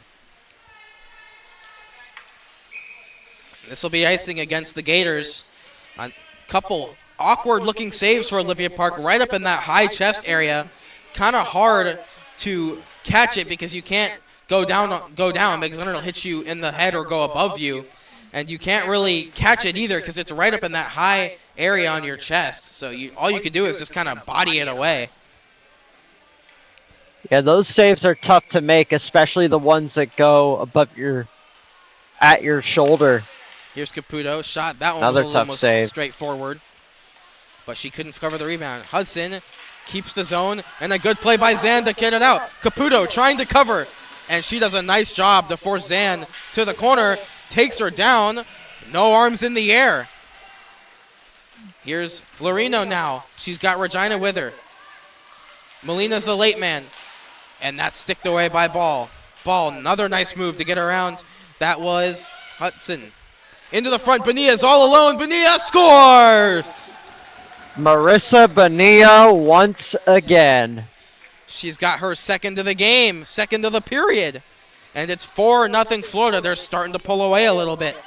This will be icing against the Gators. A couple awkward-looking saves for Olivia Park right up in that high chest area. Kind of hard to catch it because you can't go down because then it'll hit you in the head or go above you. And you can't really catch it either because it's right up in that high area on your chest. So all you can do is just kind of body it away. Yeah, those saves are tough to make, especially the ones that go above at your shoulder. Here's Caputo. Shot. That one Another was tough almost save. Straightforward. But she couldn't cover the rebound. Hudson keeps the zone, and a good play by Zan to get it out. Caputo trying to cover, and she does a nice job to force Zan to the corner. Takes her down. No arms in the air. Here's Lorino now. She's got Regina with her. Molina's the late man, and that's sticked away by Ball. Ball, another nice move to get around. That was Hudson. Into the front, Benia's all alone. Benia scores! Marissa Bonilla once again. She's got her second of the game, second of the period. And it's 4-0 Florida. They're starting to pull away a little bit.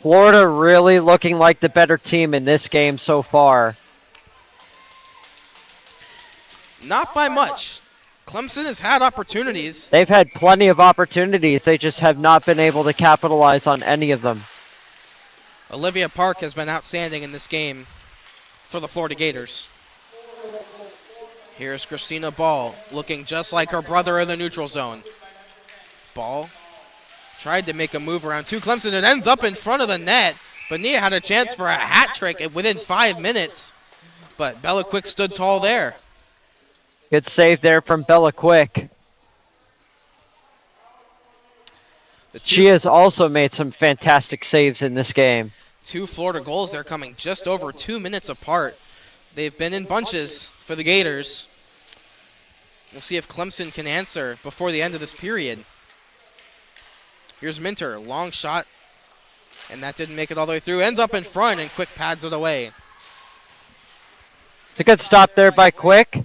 Florida really looking like the better team in this game so far. Not by much. Clemson has had opportunities. They've had plenty of opportunities. They just have not been able to capitalize on any of them. Olivia Park has been outstanding in this game for the Florida Gators. Here's Christina Ball, looking just like her brother in the neutral zone. Ball tried to make a move around to Clemson. It ends up in front of the net. Bonilla had a chance for a hat trick within 5 minutes, but Bella Quick stood tall there. Good save there from Bella Quick. She has also made some fantastic saves in this game. Two Florida goals, they're coming just over 2 minutes apart. They've been in bunches for the Gators. We'll see if Clemson can answer before the end of this period. Here's Minter, long shot, and that didn't make it all the way through. Ends up in front, and Quick pads it away. It's a good stop there by Quick.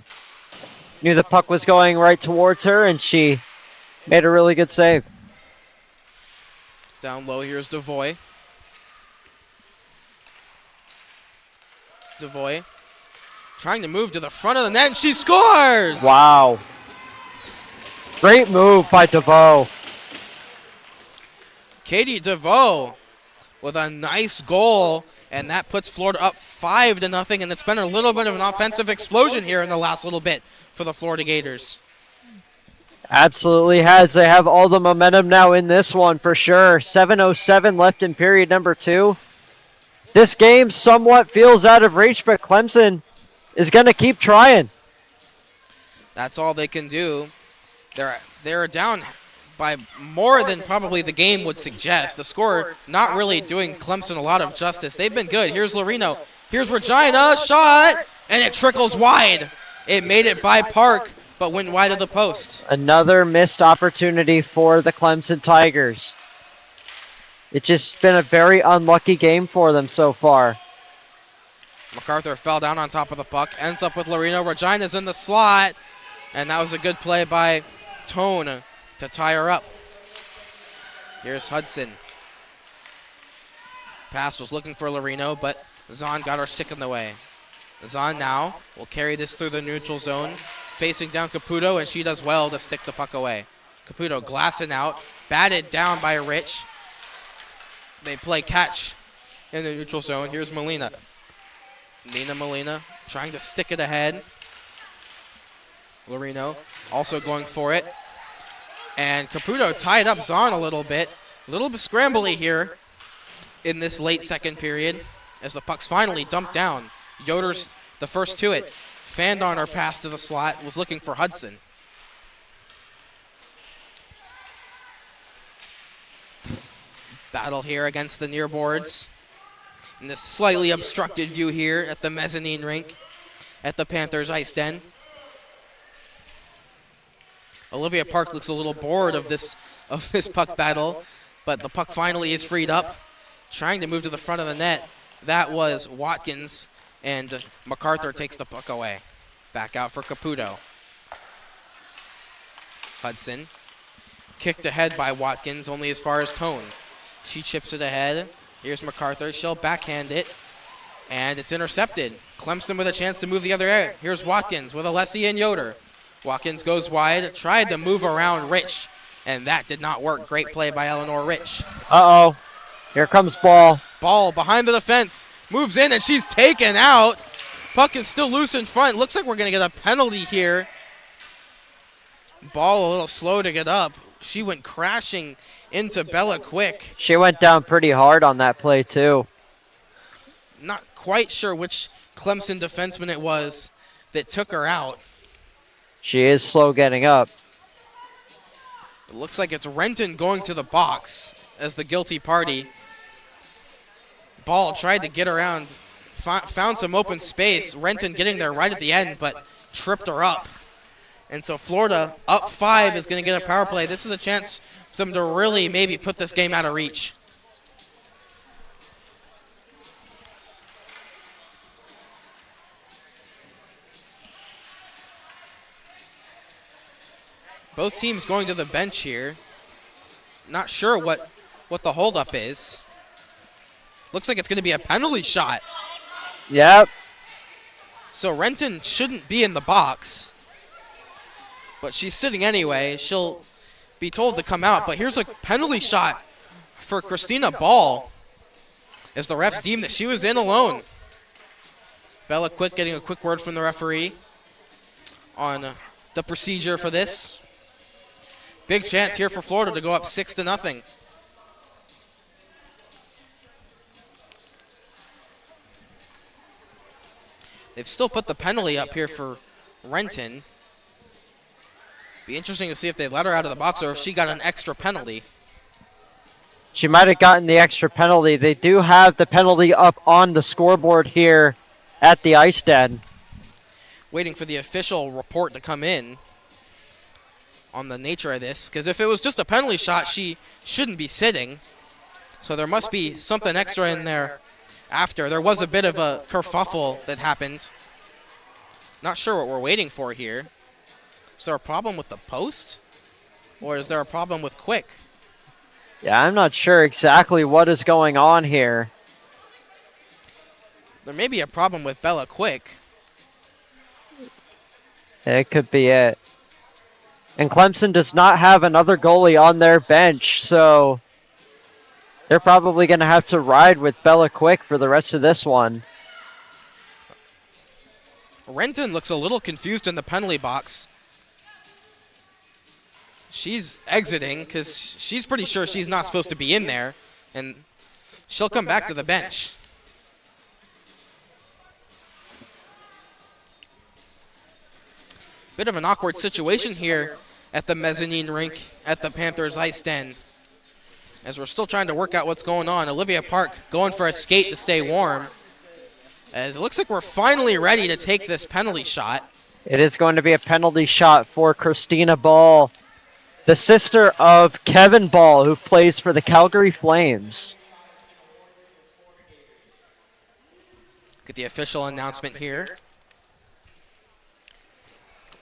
Knew the puck was going right towards her, and she made a really good save. Down low, here's Devoy. Devoy trying to move to the front of the net, and she scores! Wow. Great move by DeVoe. Katie DeVoe with a nice goal, and that puts Florida up 5-0, and it's been a little bit of an offensive explosion here in the last little bit for the Florida Gators. Absolutely has. They have all the momentum now in this one for sure. 7:07 left in period number 2. This game somewhat feels out of reach, but Clemson is going to keep trying. That's all they can do. They're down by more than probably the game would suggest. The score not really doing Clemson a lot of justice. They've been good. Here's Lorino. Here's Regina. Shot, and it trickles wide. It made it by Park, but went wide of the post. Another missed opportunity for the Clemson Tigers. It's just been a very unlucky game for them so far. MacArthur fell down on top of the puck. Ends up with Lorino. Regina's in the slot, and that was a good play by Tone to tie her up. Here's Hudson. Pass was looking for Lorino, but Zahn got her stick in the way. Zahn now will carry this through the neutral zone, facing down Caputo, and she does well to stick the puck away. Caputo glassing out, batted down by Rich. They play catch in the neutral zone. Here's Molina. Nina Molina trying to stick it ahead. Lorino also going for it. And Caputo tied up Zahn a little bit scrambly here in this late second period as the puck's finally dumped down. Yoder's the first to it. Fanned on her pass to the slot, was looking for Hudson. Battle here against the near boards. In this slightly obstructed view here at the mezzanine rink at the Panthers IceDen. Olivia Park looks a little bored of this puck battle, but the puck finally is freed up. Trying to move to the front of the net. That was Watkins, and MacArthur takes the puck away. Back out for Caputo. Hudson kicked ahead by Watkins, only as far as Tone. She chips it ahead. Here's MacArthur. She'll backhand it, and it's intercepted. Clemson with a chance to move the other way. Here's Watkins with Alessi and Yoder. Watkins goes wide, tried to move around Rich, and that did not work. Great play by Eleanor Rich. Uh-oh. Here comes Ball. Ball behind the defense. Moves in, and she's taken out. Puck is still loose in front. Looks like we're going to get a penalty here. Ball a little slow to get up. She went crashing into Bella Quick. She went down pretty hard on that play, too. Not quite sure which Clemson defenseman it was that took her out. She is slow getting up. It looks like it's Renton going to the box as the guilty party. Ball tried to get around, found some open space. Renton getting there right at the end, but tripped her up. And so Florida, up 5, is going to get a power play. This is a chance for them to really maybe put this game out of reach. Both teams going to the bench here. Not sure what the holdup is. Looks like it's going to be a penalty shot. Yep. So Renton shouldn't be in the box. But she's sitting anyway. She'll be told to come out. But here's a penalty shot for Christina Ball as the refs deem that she was in alone. Bella Quick getting a quick word from the referee on the procedure for this. Big chance here for Florida to go up 6-0. They've still put the penalty up here for Renton. Be interesting to see if they let her out of the box or if she got an extra penalty. She might have gotten the extra penalty. They do have the penalty up on the scoreboard here at the IceDen. Waiting for the official report to come in on the nature of this, because if it was just a penalty shot, she shouldn't be sitting. So there must be something extra in there after. There was a bit of a kerfuffle that happened. Not sure what we're waiting for here. Is there a problem with the post? Or is there a problem with Quick? Yeah, I'm not sure exactly what is going on here. There may be a problem with Bella Quick. It could be it. And Clemson does not have another goalie on their bench, so they're probably going to have to ride with Bella Quick for the rest of this one. Renton looks a little confused in the penalty box. She's exiting because she's pretty sure she's not supposed to be in there, and she'll come back to the bench. Bit of an awkward situation here at the mezzanine rink at the Panthers IceDen, as we're still trying to work out what's going on. Olivia Park going for a skate to stay warm, as it looks like we're finally ready to take this penalty shot. It is going to be a penalty shot for Christina Ball, the sister of Kevin Ball, who plays for the Calgary Flames. Get the official announcement here.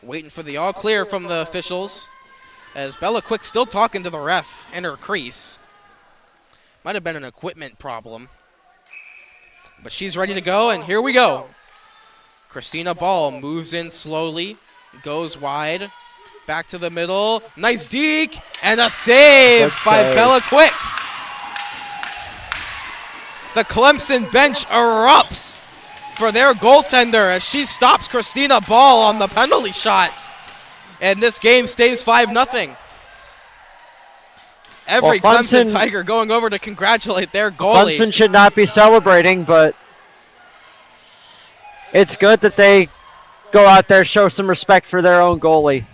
Waiting for the all clear from the officials, as Bella Quick still talking to the ref in her crease. Might have been an equipment problem. But she's ready to go, and here we go. Christina Ball moves in slowly, goes wide, back to the middle. Nice deke, and a save by Bella Quick. The Clemson bench erupts for their goaltender as she stops Christina Ball on the penalty shot. And this game stays 5-0. Every Clemson Tiger going over to congratulate their goalie. Clemson should not be celebrating, but it's good that they go out there, show some respect for their own goalie.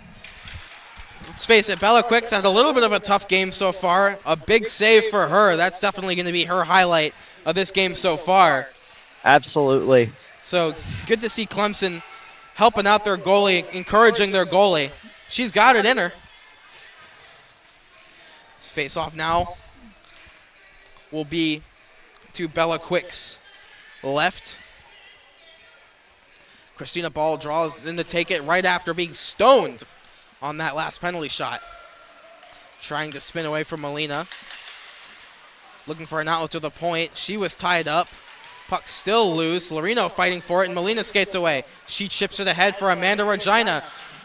Let's face it, Bella Quick's had a little bit of a tough game so far. A big save for her. That's definitely going to be her highlight of this game so far. Absolutely. So good to see Clemson helping out their goalie, encouraging their goalie. She's got it in her. Face off now will be to Bella Quick's left. Christina Ball draws in to take it right after being stoned on that last penalty shot. Trying to spin away from Molina. Looking for an outlet to the point. She was tied up. Puck still loose. Lorino fighting for it, and Molina skates away. She chips it ahead for Amanda Regina.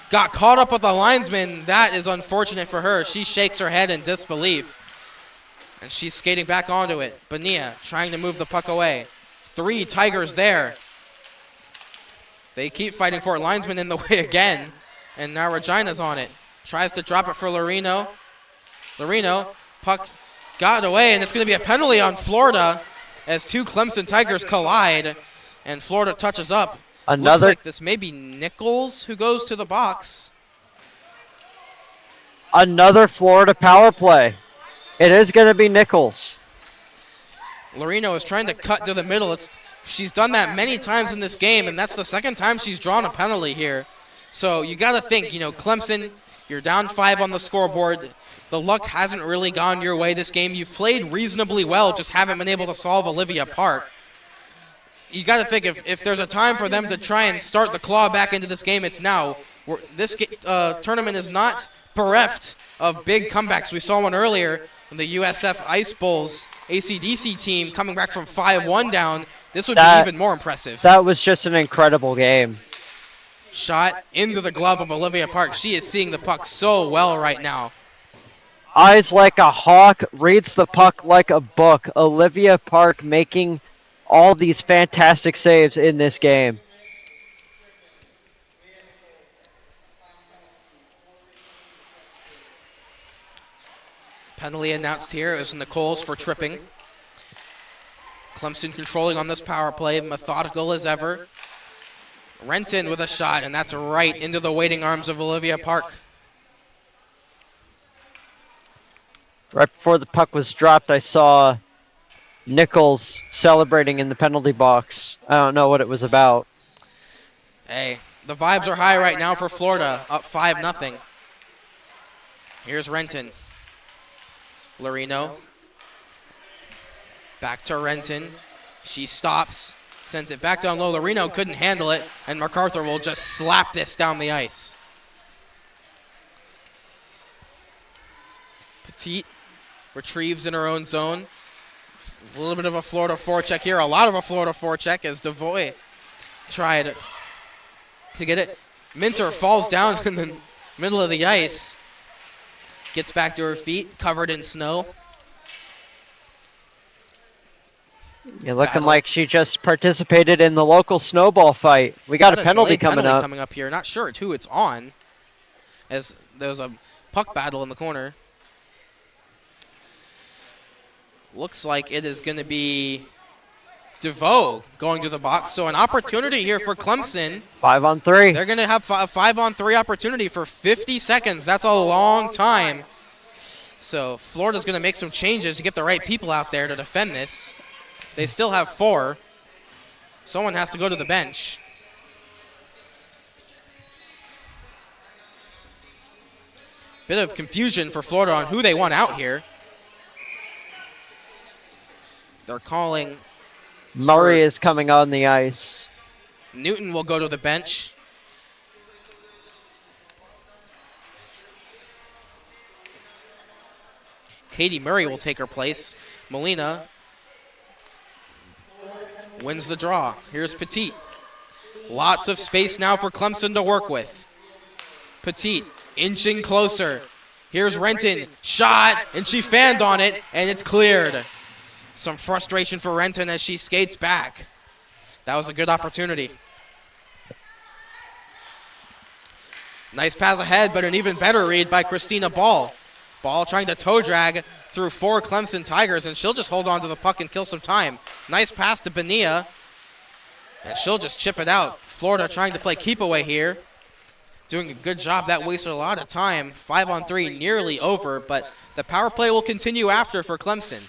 Got caught up with the linesman. That is unfortunate for her. She shakes her head in disbelief. And she's skating back onto it. Bonilla trying to move the puck away. 3 Tigers there. They keep fighting for it. Linesman in the way again. And now Regina's on it. Tries to drop it for Lorino. Lorino, puck got away, and it's going to be a penalty on Florida as 2 Clemson Tigers collide. And Florida touches up. Looks like this may be Nichols who goes to the box. Another Florida power play. It is going to be Nichols. Lorino is trying to cut to the middle. She's done that many times in this game, and that's the second time she's drawn a penalty here. So you got to think, Clemson, you're down 5 on the scoreboard. The luck hasn't really gone your way this game. You've played reasonably well, just haven't been able to solve Olivia Park. You got to think if there's a time for them to try and start the claw back into this game, it's now. This tournament is not bereft of big comebacks. We saw one earlier in the USF Ice Bulls AC/DC team coming back from 5-1 down. This would be even more impressive. That was just an incredible game. Shot into the glove of Olivia Park. She is seeing the puck so well right now. Eyes like a hawk, reads the puck like a book. Olivia Park making all these fantastic saves in this game. Penalty announced here. It was Nichols for tripping. Clemson controlling on this power play, methodical as ever. Renton with a shot, and that's right into the waiting arms of Olivia Park. Right before the puck was dropped, I saw Nichols celebrating in the penalty box. I don't know what it was about. Hey, the vibes are high right now for Florida, up 5-0. Here's Renton. Lorino. Back to Renton. She stops, sends it back down low. Lorino couldn't handle it, and MacArthur will just slap this down the ice. Petit retrieves in her own zone. A little bit of a Florida forecheck here. A lot of a Florida forecheck as Devoy tried to get it. Minter falls down in the middle of the ice. Gets back to her feet, covered in snow. You're looking like she just participated in the local snowball fight. We got a penalty coming up here. Not sure who it's on, as there's a puck battle in the corner. Looks like it is going to be DeVoe going to the box. So an opportunity here for Clemson. 5-on-3. They're going to have a 5-on-3 opportunity for 50 seconds. That's a long time. So Florida's going to make some changes to get the right people out there to defend this. They still have 4. Someone has to go to the bench. Bit of confusion for Florida on who they want out here. They're calling. Murray is coming on the ice. Newton will go to the bench. Katie Murray will take her place. Molina wins the draw. Here's Petit. Lots of space now for Clemson to work with. Petit inching closer. Here's Renton. Shot, and she fanned on it, and it's cleared. Some frustration for Renton as she skates back. That was a good opportunity. Nice pass ahead, but an even better read by Christina Ball. Ball trying to toe drag through 4 Clemson Tigers, and she'll just hold on to the puck and kill some time. Nice pass to Bonilla, and she'll just chip it out. Florida trying to play keep away here. Doing a good job. That wasted a lot of time. 5-on-3 nearly over, but the power play will continue after for Clemson.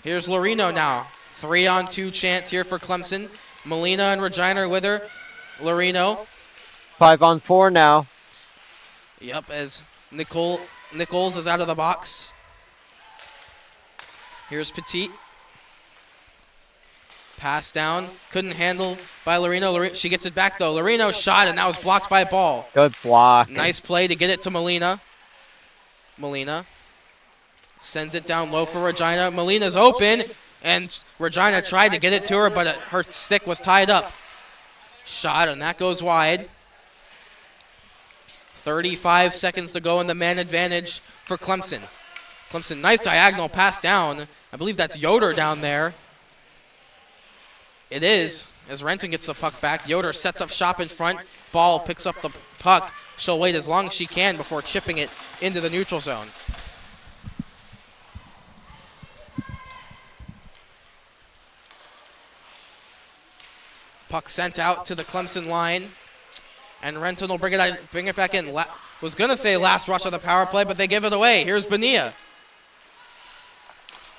Here's Lorino now. 3-on-2 chance here for Clemson. Molina and Regina are with her. Lorino. 5-on-4 now. Yep, as Nichols is out of the box. Here's Petit. Pass down. Couldn't handle by Lorino. She gets it back, though. Lorino shot, and that was blocked by Ball. Good block. Nice play to get it to Molina. Molina sends it down low for Regina. Molina's open, and Regina tried to get it to her, but her stick was tied up. Shot, and that goes wide. 35 seconds to go in the man advantage for Clemson. Clemson, nice diagonal pass down. I believe that's Yoder down there. It is, as Renton gets the puck back. Yoder sets up shop in front. Ball picks up the puck. She'll wait as long as she can before chipping it into the neutral zone. Puck sent out to the Clemson line. And Renton will bring it back in. Was going to say last rush of the power play, but they give it away. Here's Bonilla.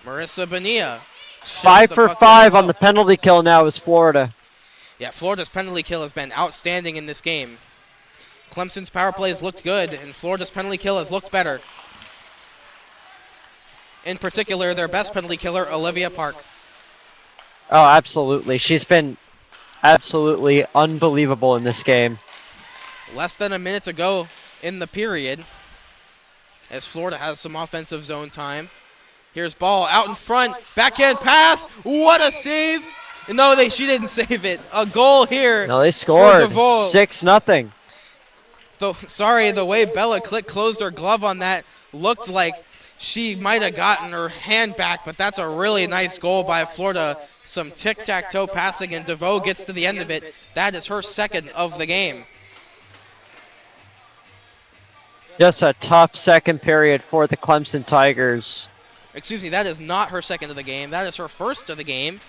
Marissa Bonilla. 5 for 5 on the penalty kill now is Florida. Yeah, Florida's penalty kill has been outstanding in this game. Clemson's power play has looked good, and Florida's penalty kill has looked better. In particular, their best penalty killer, Olivia Park. Oh, absolutely. She's been absolutely unbelievable in this game. Less than a minute to go in the period as Florida has some offensive zone time. Here's Ball out in front. Backhand pass. What a save. No, she didn't save it. A goal here. No, they scored. 6-0. Sorry, the way Bella Click closed her glove on that looked like she might have gotten her hand back, but that's a really nice goal by Florida. Some tic-tac-toe passing, and DeVoe gets to the end of it. That is her second of the game. Just a tough second period for the Clemson Tigers. Excuse me, that is not her second of the game. That is her first of the game.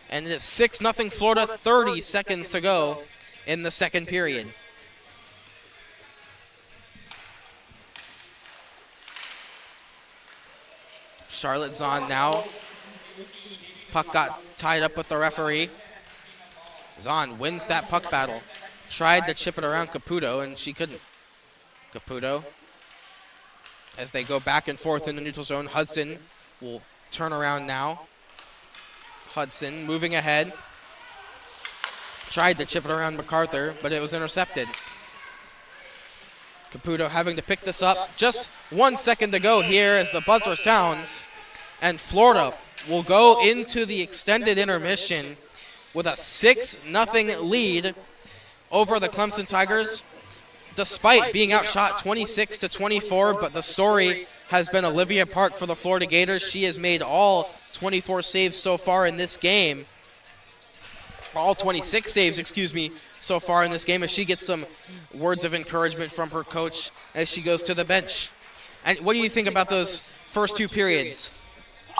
And it is 6-0 Florida, 30 seconds to go in the second period. Charlotte Zahn now. Puck got tied up with the referee. Zahn wins that puck battle. Tried to chip it around Caputo, and she couldn't. Caputo, as they go back and forth in the neutral zone. Hudson will turn around now. Hudson moving ahead. Tried to chip it around MacArthur, but it was intercepted. Caputo having to pick this up. Just 1 second to go here as the buzzer sounds. And Florida will go into the extended intermission with a 6-0 lead over the Clemson Tigers, despite being outshot 26-24. But the story has been Olivia Park for the Florida Gators. She has made all 24 saves so far in this game. All 26 saves, excuse me, so far in this game, as she gets some words of encouragement from her coach as she goes to the bench. And what do you think about those first two periods?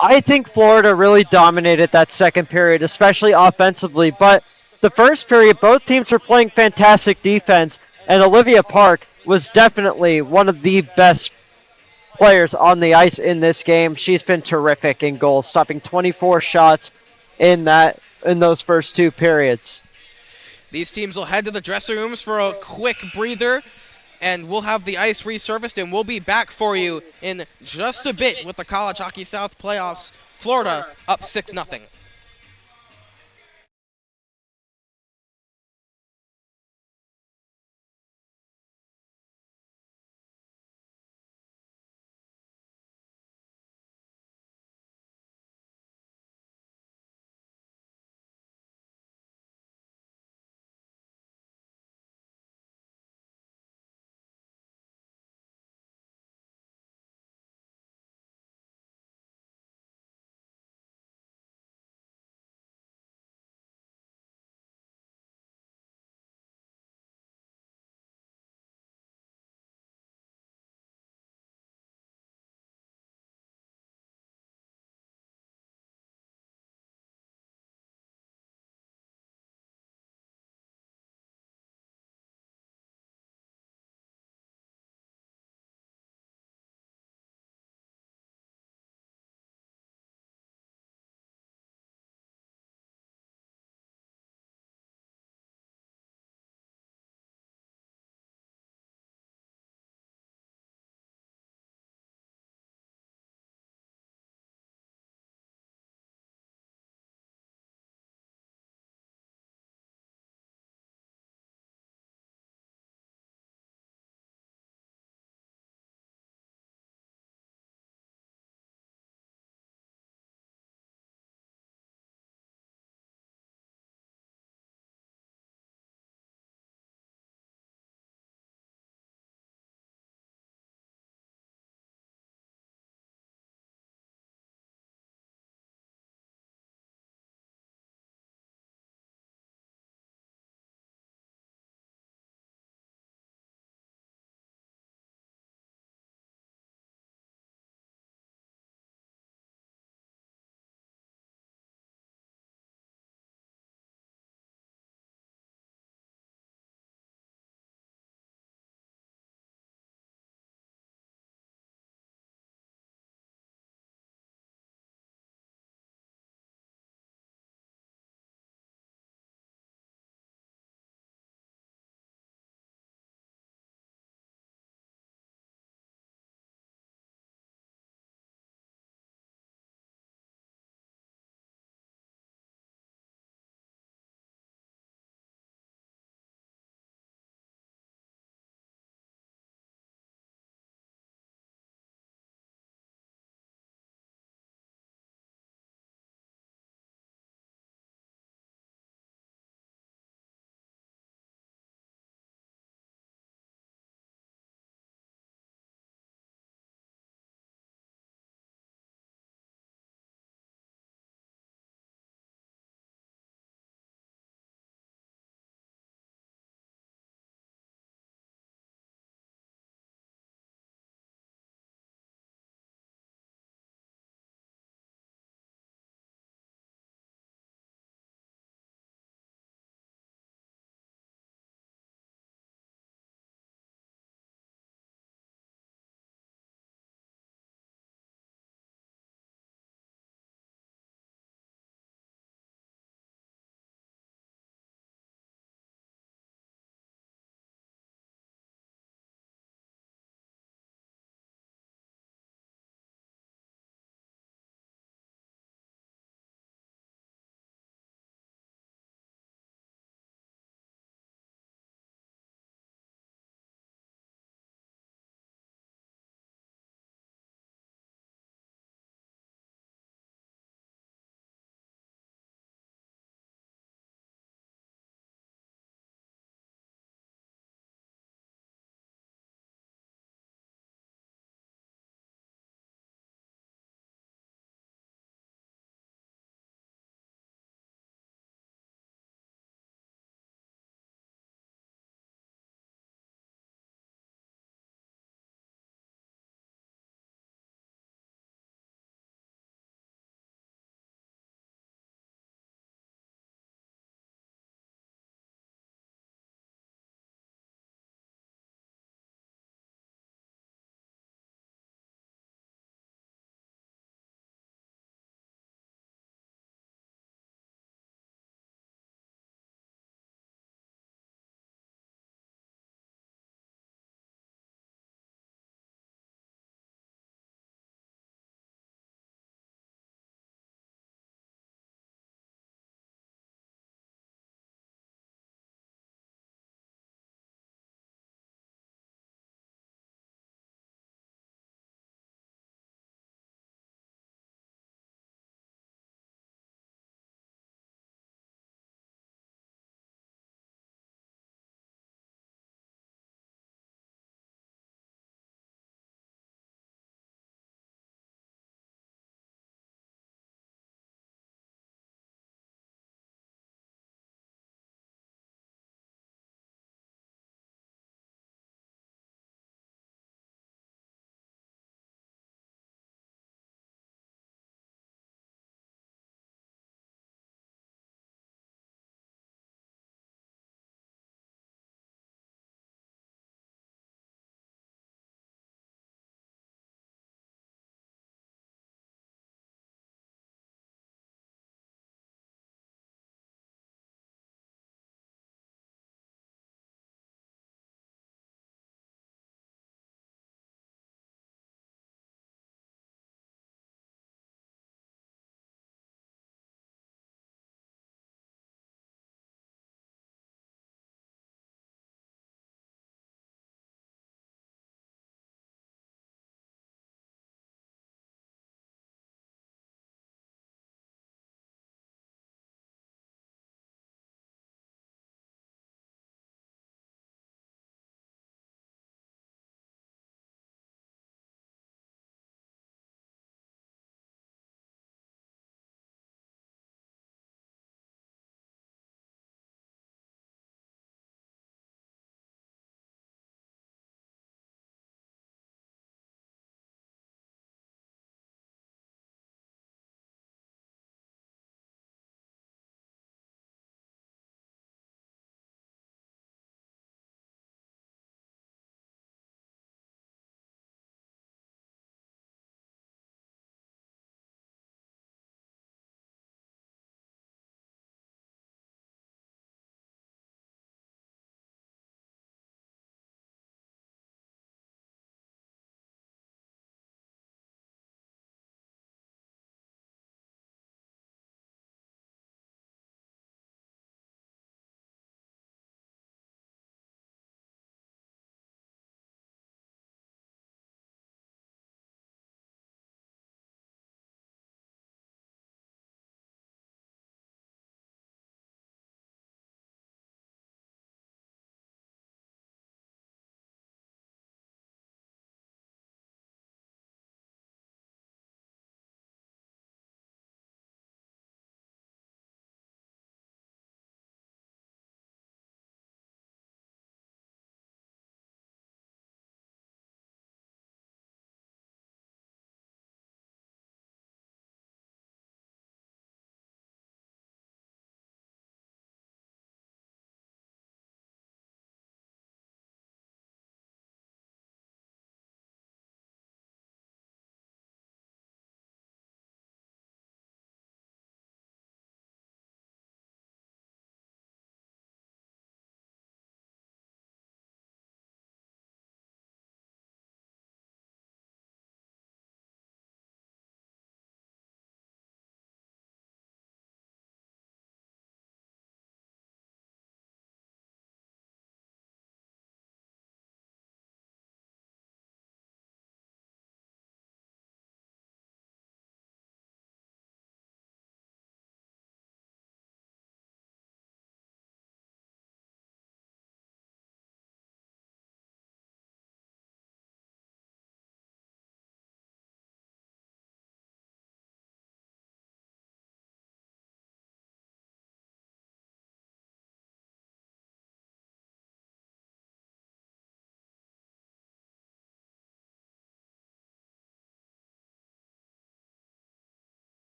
I think Florida really dominated that second period, especially offensively. But the first period, both teams were playing fantastic defense, and Olivia Park was definitely one of the best players on the ice in this game. She's been terrific in goal, stopping 24 shots in those first two periods. These teams will head to the dressing rooms for a quick breather, and we'll have the ice resurfaced, and we'll be back for you in just a bit with the College Hockey South playoffs. Florida up 6-0.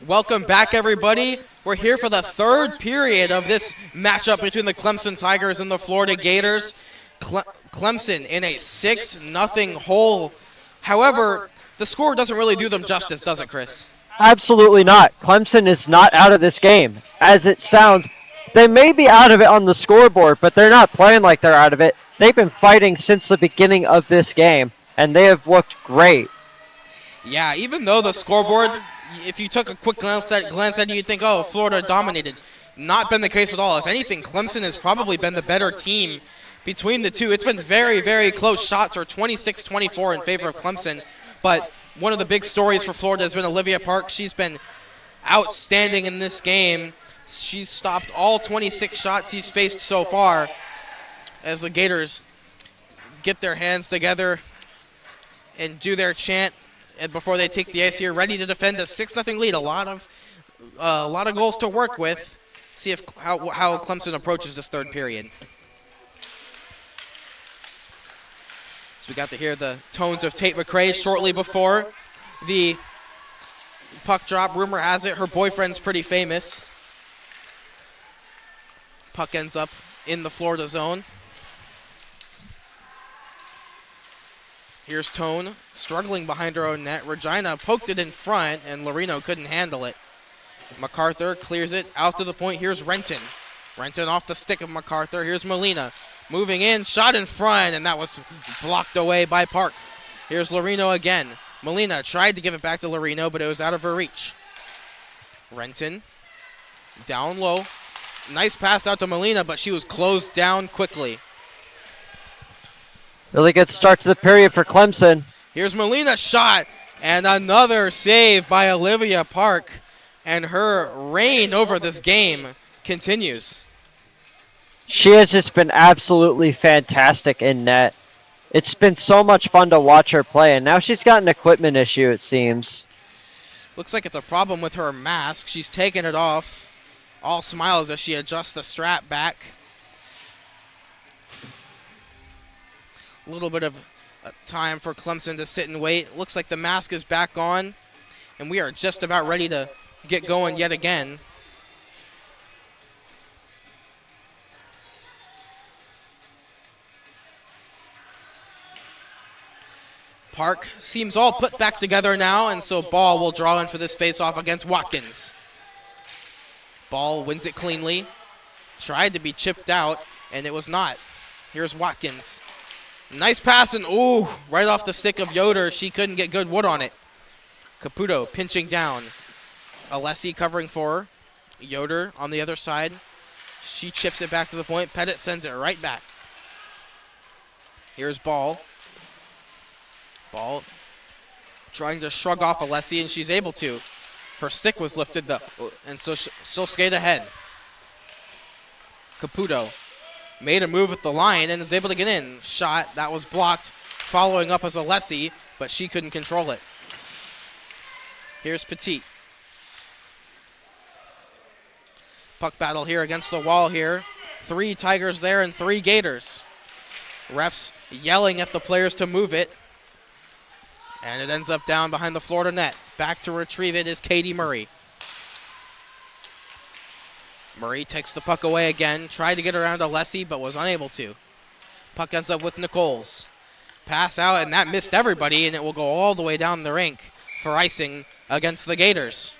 Welcome back, everybody. We're here for the third period of this matchup between the Clemson Tigers and the Florida Gators. Clemson in a 6-0 hole. However, the score doesn't really do them justice, does it, Chris? Absolutely not. Clemson is not out of this game. As it sounds, they may be out of it on the scoreboard, but they're not playing like they're out of it. They've been fighting since the beginning of this game, and they have looked great. Yeah, even though the scoreboard, if you took a quick glance at it, you'd think, oh, Florida dominated. Not been the case at all. If anything, Clemson has probably been the better team between the two. It's been very, very close. Shots are 26-24 in favor of Clemson. But one of the big stories for Florida has been Olivia Park. She's been outstanding in this game. She's stopped all 26 shots he's faced so far as the Gators get their hands together and do their chant and before they take the ice here, ready to defend a 6-0 lead. A lot of goals to work with. See if how Clemson approaches this third period. So we got to hear the tones of Tate McRae shortly before the puck drop. Rumor has it her boyfriend's pretty famous. Puck ends up in the Florida zone. Here's Tone struggling behind her own net. Regina poked it in front, and Lorino couldn't handle it. MacArthur clears it out to the point. Here's Renton. Renton off the stick of MacArthur. Here's Molina. Moving in, shot in front, and that was blocked away by Park. Here's Lorino again. Molina tried to give it back to Lorino, but it was out of her reach. Renton down low. Nice pass out to Molina, but she was closed down quickly. Really good start to the period for Clemson. Here's Molina's shot, and another save by Olivia Park, and her reign over this game continues. She has just been absolutely fantastic in net. It's been so much fun to watch her play, and now she's got an equipment issue, it seems. Looks like it's a problem with her mask. She's taken it off. All smiles as she adjusts the strap back. A little bit of time for Clemson to sit and wait. Looks like the mask is back on, and we are just about ready to get going yet again. Park seems all put back together now, and so Ball will draw in for this face-off against Watkins. Ball wins it cleanly. Tried to be chipped out, and it was not. Here's Watkins. Nice pass, and ooh, right off the stick of Yoder. She couldn't get good wood on it. Caputo pinching down. Alessi covering for her. Yoder on the other side. She chips it back to the point. Pettit sends it right back. Here's Ball. Ball trying to shrug off Alessi, and she's able to. Her stick was lifted, though, and so she'll skate ahead. Caputo made a move at the line and was able to get in. Shot, that was blocked. Following up as Alessi, but she couldn't control it. Here's Petit. Puck battle here against the wall here. 3 Tigers there and 3 Gators. Refs yelling at the players to move it. And it ends up down behind the Florida net. Back to retrieve it is Katie Murray. Murray takes the puck away again. Tried to get around Alessi, but was unable to. Puck ends up with Nichols. Pass out, and that missed everybody, and it will go all the way down the rink for icing against the Gators.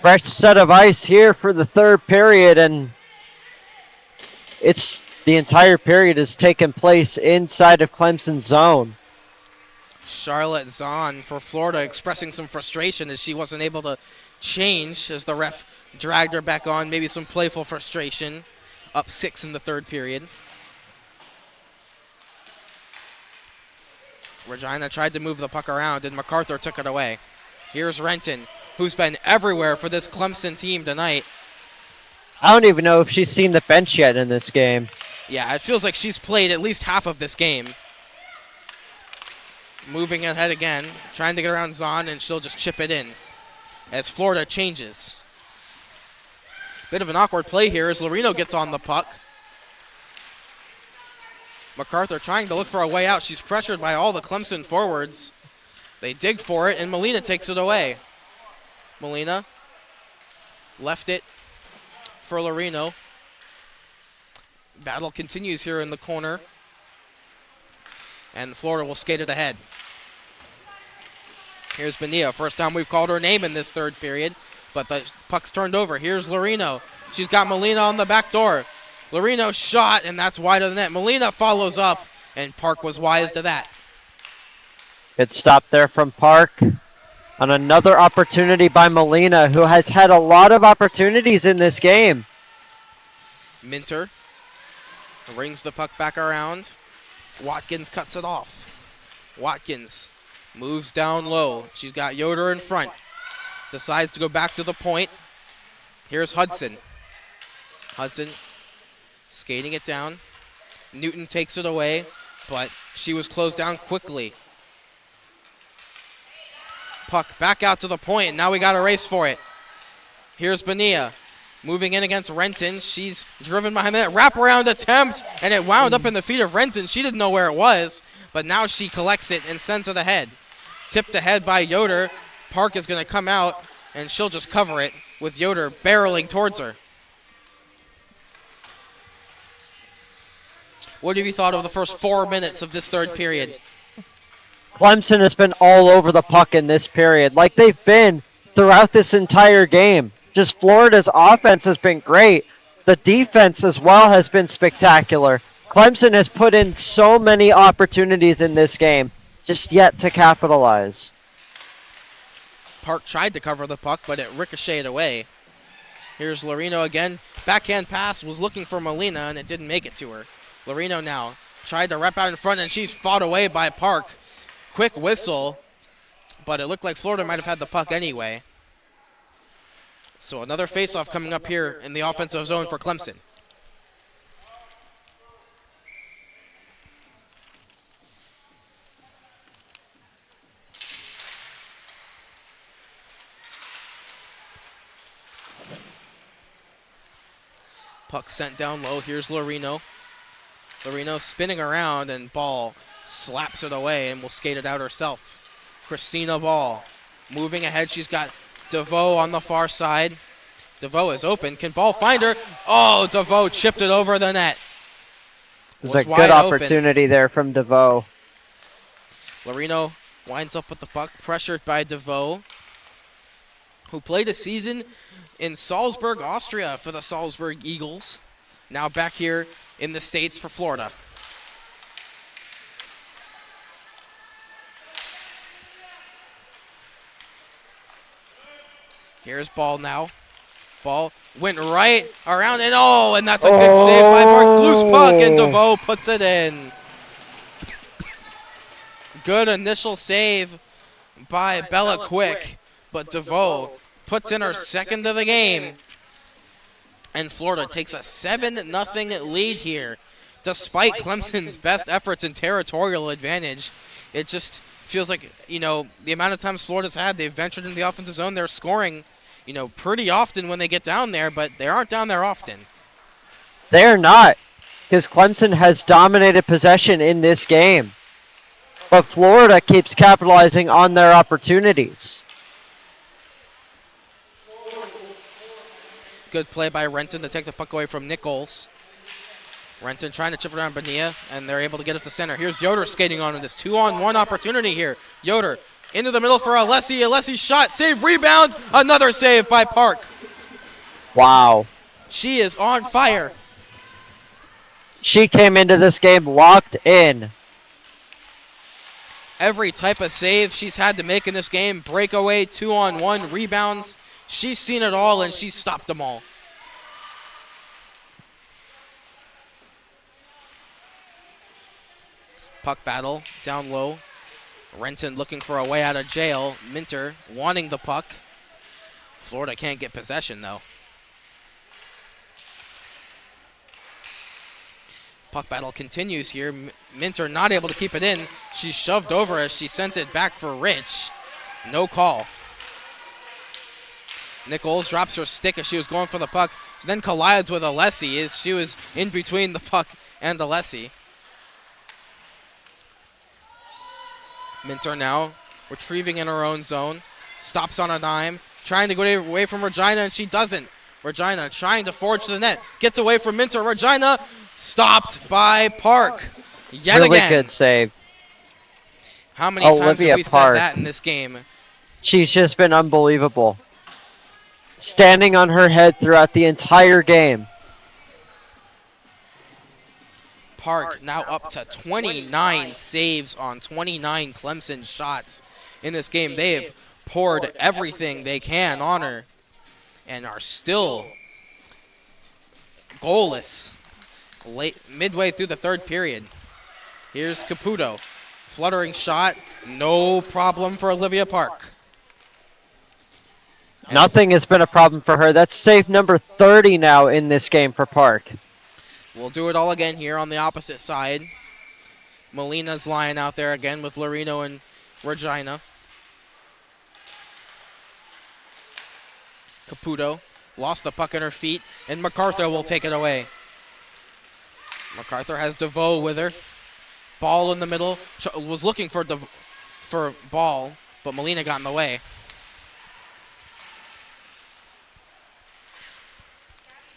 Fresh set of ice here for the third period, and the entire period has taken place inside of Clemson's zone. Charlotte Zahn for Florida expressing some frustration as she wasn't able to change as the ref dragged her back on. Maybe some playful frustration. Up 6 in the third period. Regina tried to move the puck around, and MacArthur took it away. Here's Renton, who's been everywhere for this Clemson team tonight. I don't even know if she's seen the bench yet in this game. Yeah, it feels like she's played at least half of this game. Moving ahead again, trying to get around Zahn, and she'll just chip it in as Florida changes. Bit of an awkward play here as Lorino gets on the puck. MacArthur trying to look for a way out. She's pressured by all the Clemson forwards. They dig for it, and Molina takes it away. Molina left it for Lorino. Battle continues here in the corner. And Florida will skate it ahead. Here's Bonilla. First time we've called her name in this third period, but the puck's turned over. Here's Lorino. She's got Molina on the back door. Lorino shot, and that's wide of the net. Molina follows up, and Park was wise to that. Good stop there from Park. On another opportunity by Molina, who has had a lot of opportunities in this game. Minter rings the puck back around. Watkins cuts it off. Watkins moves down low. She's got Yoder in front. Decides to go back to the point. Here's Hudson. Hudson skating it down. Newton takes it away, but she was closed down quickly. Puck back out to the point. Now we got a race for it. Here's Bonilla moving in against Renton. She's driven behind that wraparound attempt, and it wound up in the feet of Renton. She didn't know where it was, but now she collects it and sends it ahead. Tipped ahead by Yoder. Park is going to come out, and she'll just cover it with Yoder barreling towards her. What have you thought of the first 4 minutes of this third period? Clemson has been all over the puck in this period, like they've been throughout this entire game. Just Florida's offense has been great. The defense as well has been spectacular. Clemson has put in so many opportunities in this game, just yet to capitalize. Park tried to cover the puck, but it ricocheted away. Here's Lorino again. Backhand pass was looking for Molina, and it didn't make it to her. Lorino now tried to rep out in front, and she's fought away by Park. Quick whistle, but it looked like Florida might have had the puck anyway. So another faceoff coming up here in the offensive zone for Clemson. Puck sent down low. Here's Lorino. Lorino spinning around, and Ball slaps it away and will skate it out herself. Christina Ball moving ahead. She's got DeVoe on the far side. DeVoe is open. Can Ball find her? Oh, DeVoe chipped it over the net. It was a good opportunity there from DeVoe. Lorino winds up with the puck, pressured by DeVoe, who played a season in Salzburg, Austria for the Salzburg Eagles. Now back here in the States for Florida. Here's Ball now. Ball went right around, and that's a good save by Park. Loose puck, and DeVoe puts it in. Good initial save by Bella Quick, but DeVoe puts in her second of the game. And Florida takes a 7-0 lead here. Despite Clemson's best efforts and territorial advantage, it just feels like, the amount of times Florida's had, they've ventured into the offensive zone. They're scoring, pretty often when they get down there, but they aren't down there often. They're not, because Clemson has dominated possession in this game. But Florida keeps capitalizing on their opportunities. Good play by Renton to take the puck away from Nichols. Renton trying to chip around Bonilla, and they're able to get it to center. Here's Yoder skating on this 2-on-1 opportunity here. Yoder into the middle for Alessi. Alessi shot, save, rebound. Another save by Park. Wow. She is on fire. She came into this game locked in. Every type of save she's had to make in this game. Breakaway, 2-on-1, rebounds. She's seen it all, and she's stopped them all. Puck battle down low. Renton looking for a way out of jail. Minter wanting the puck. Florida can't get possession, though. Puck battle continues here. Minter not able to keep it in. She's shoved over as she sent it back for Rich. No call. Nichols drops her stick as she was going for the puck. She then collides with Alessi as she was in between the puck and Alessi. Minter now retrieving in her own zone. Stops on a dime, trying to go away from Regina, and she doesn't. Regina trying to forge to the net. Gets away from Minter. Regina stopped by Park. Yet really again. Good save. How many times Olivia have we Park. said that in this game? She's just been unbelievable. Standing on her head throughout the entire game. Park now up to 29 saves on 29 Clemson shots in this game. They have poured everything they can on her and are still goalless midway through the third period. Here's Caputo. Fluttering shot. No problem for Olivia Park. Nothing has been a problem for her. That's save number 30 now in this game for Park. We'll do it all again here on the opposite side. Molina's lying out there again with Lorino and Regina. Caputo lost the puck in her feet, and MacArthur will take it away. MacArthur has DeVoe with her. Ball in the middle. Was looking for ball, but Molina got in the way.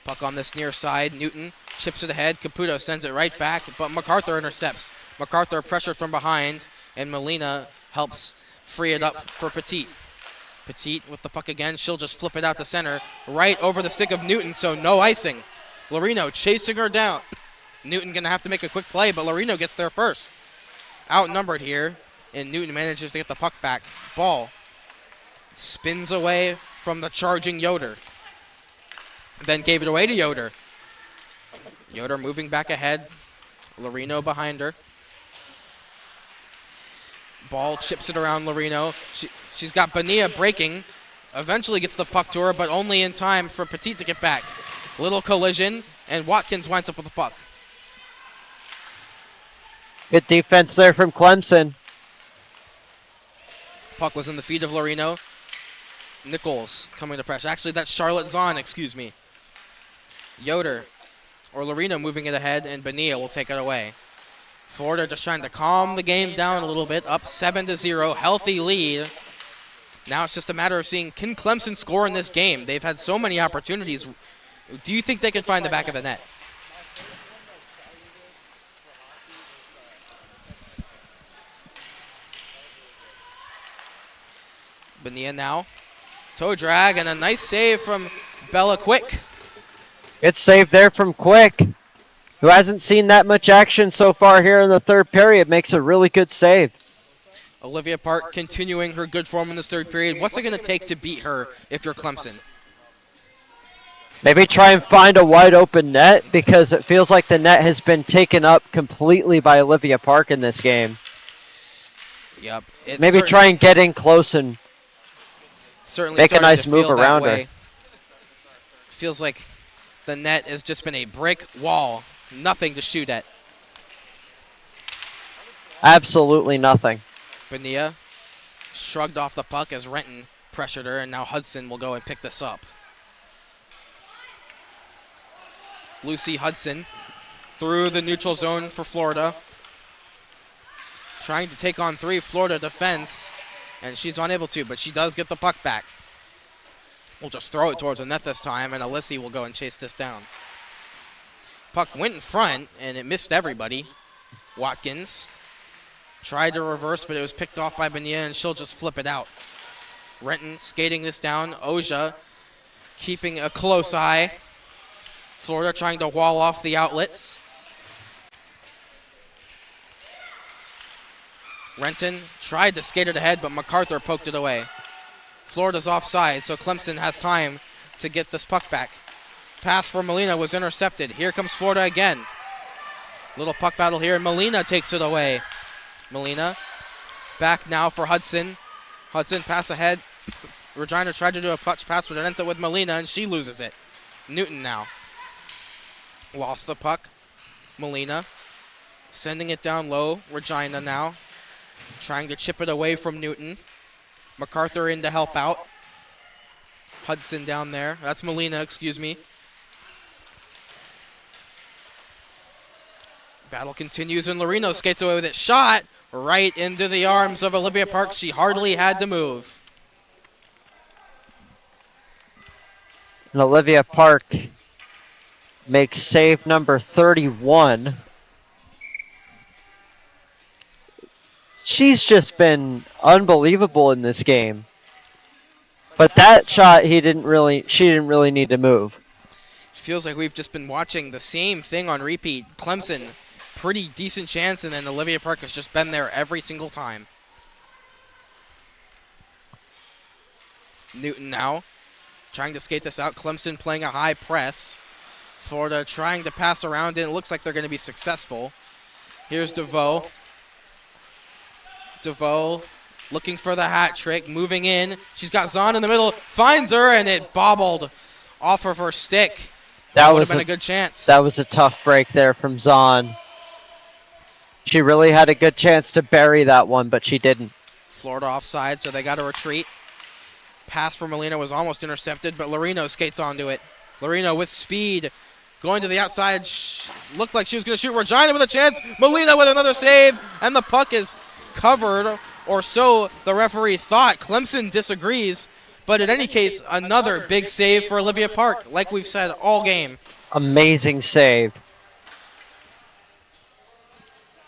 Puck on this near side. Newton chips it ahead. Caputo sends it right back, but MacArthur intercepts. MacArthur pressured from behind, and Molina helps free it up for Petit. Petit with the puck again. She'll just flip it out to center, right over the stick of Newton, so no icing. Lorino chasing her down. Newton going to have to make a quick play, but Lorino gets there first. Outnumbered here, and Newton manages to get the puck back. Ball spins away from the charging Yoder. Then gave it away to Yoder. Yoder moving back ahead. Lorino behind her. Ball chips it around Lorino. She's got Bonilla breaking. Eventually gets the puck to her, but only in time for Petit to get back. Little collision, and Watkins winds up with the puck. Good defense there from Clemson. Puck was in the feet of Lorino. Nichols coming to pressure. Actually, that's Charlotte Zahn, excuse me. Yoder or Lorino moving it ahead, and Bonilla will take it away. Florida just trying to calm the game down a little bit, up 7-0, healthy lead. Now it's just a matter of seeing, can Clemson score in this game? They've had so many opportunities. Do you think they can find the back of the net? Bonilla now. Toe drag and a nice save from Bella Quick. Good save there from Quick, who hasn't seen that much action so far here in the third period. Makes a really good save. Olivia Park continuing her good form in this third period. What's it going to take to beat her if you're Clemson? Maybe try and find a wide open net, because it feels like the net has been taken up completely by Olivia Park in this game. Yep. Maybe try and get in close and certainly make a nice move around her. Feels like the net has just been a brick wall. Nothing to shoot at. Absolutely nothing. Bonilla shrugged off the puck as Renton pressured her, and now Hudson will go and pick this up. Lucy Hudson through the neutral zone for Florida. Trying to take on three Florida defense, and she's unable to, but she does get the puck back. We'll just throw it towards the net this time, and Alissi will go and chase this down. Puck went in front, and it missed everybody. Watkins tried to reverse, but it was picked off by Bonilla, and she'll just flip it out. Renton skating this down. Oja keeping a close eye. Florida trying to wall off the outlets. Renton tried to skate it ahead, but MacArthur poked it away. Florida's offside, so Clemson has time to get this puck back. Pass for Molina was intercepted. Here comes Florida again. Little puck battle here, and Molina takes it away. Molina back now for Hudson. Hudson pass ahead. Regina tried to do a touch pass, but it ends up with Molina, and she loses it. Newton now. Lost the puck. Molina sending it down low. Regina now trying to chip it away from Newton. MacArthur in to help out. Hudson down there. That's Molina, excuse me. Battle continues and Lorino skates away with it. Shot right into the arms of Olivia Park. She hardly had to move. And Olivia Park makes save number 31. She's just been unbelievable in this game. But that shot, she didn't really need to move. Feels like we've just been watching the same thing on repeat. Clemson, pretty decent chance, and then Olivia Park has just been there every single time. Newton now trying to skate this out. Clemson playing a high press. Florida trying to pass around, and it looks like they're going to be successful. Here's DeVoe. DeVoe looking for the hat trick, moving in. She's got Zahn in the middle, finds her, and it bobbled off of her stick. That would have been a good chance. That was a tough break there from Zahn. She really had a good chance to bury that one, but she didn't. Florida offside, so they got to retreat. Pass for Molina was almost intercepted, but Lorino skates onto it. Lorino with speed, going to the outside. Looked like she was going to shoot. Regina with a chance. Molina with another save, and the puck is covered, or so the referee thought. Clemson disagrees, but in any case, another big save for Olivia Park, like we've said all game. Amazing save.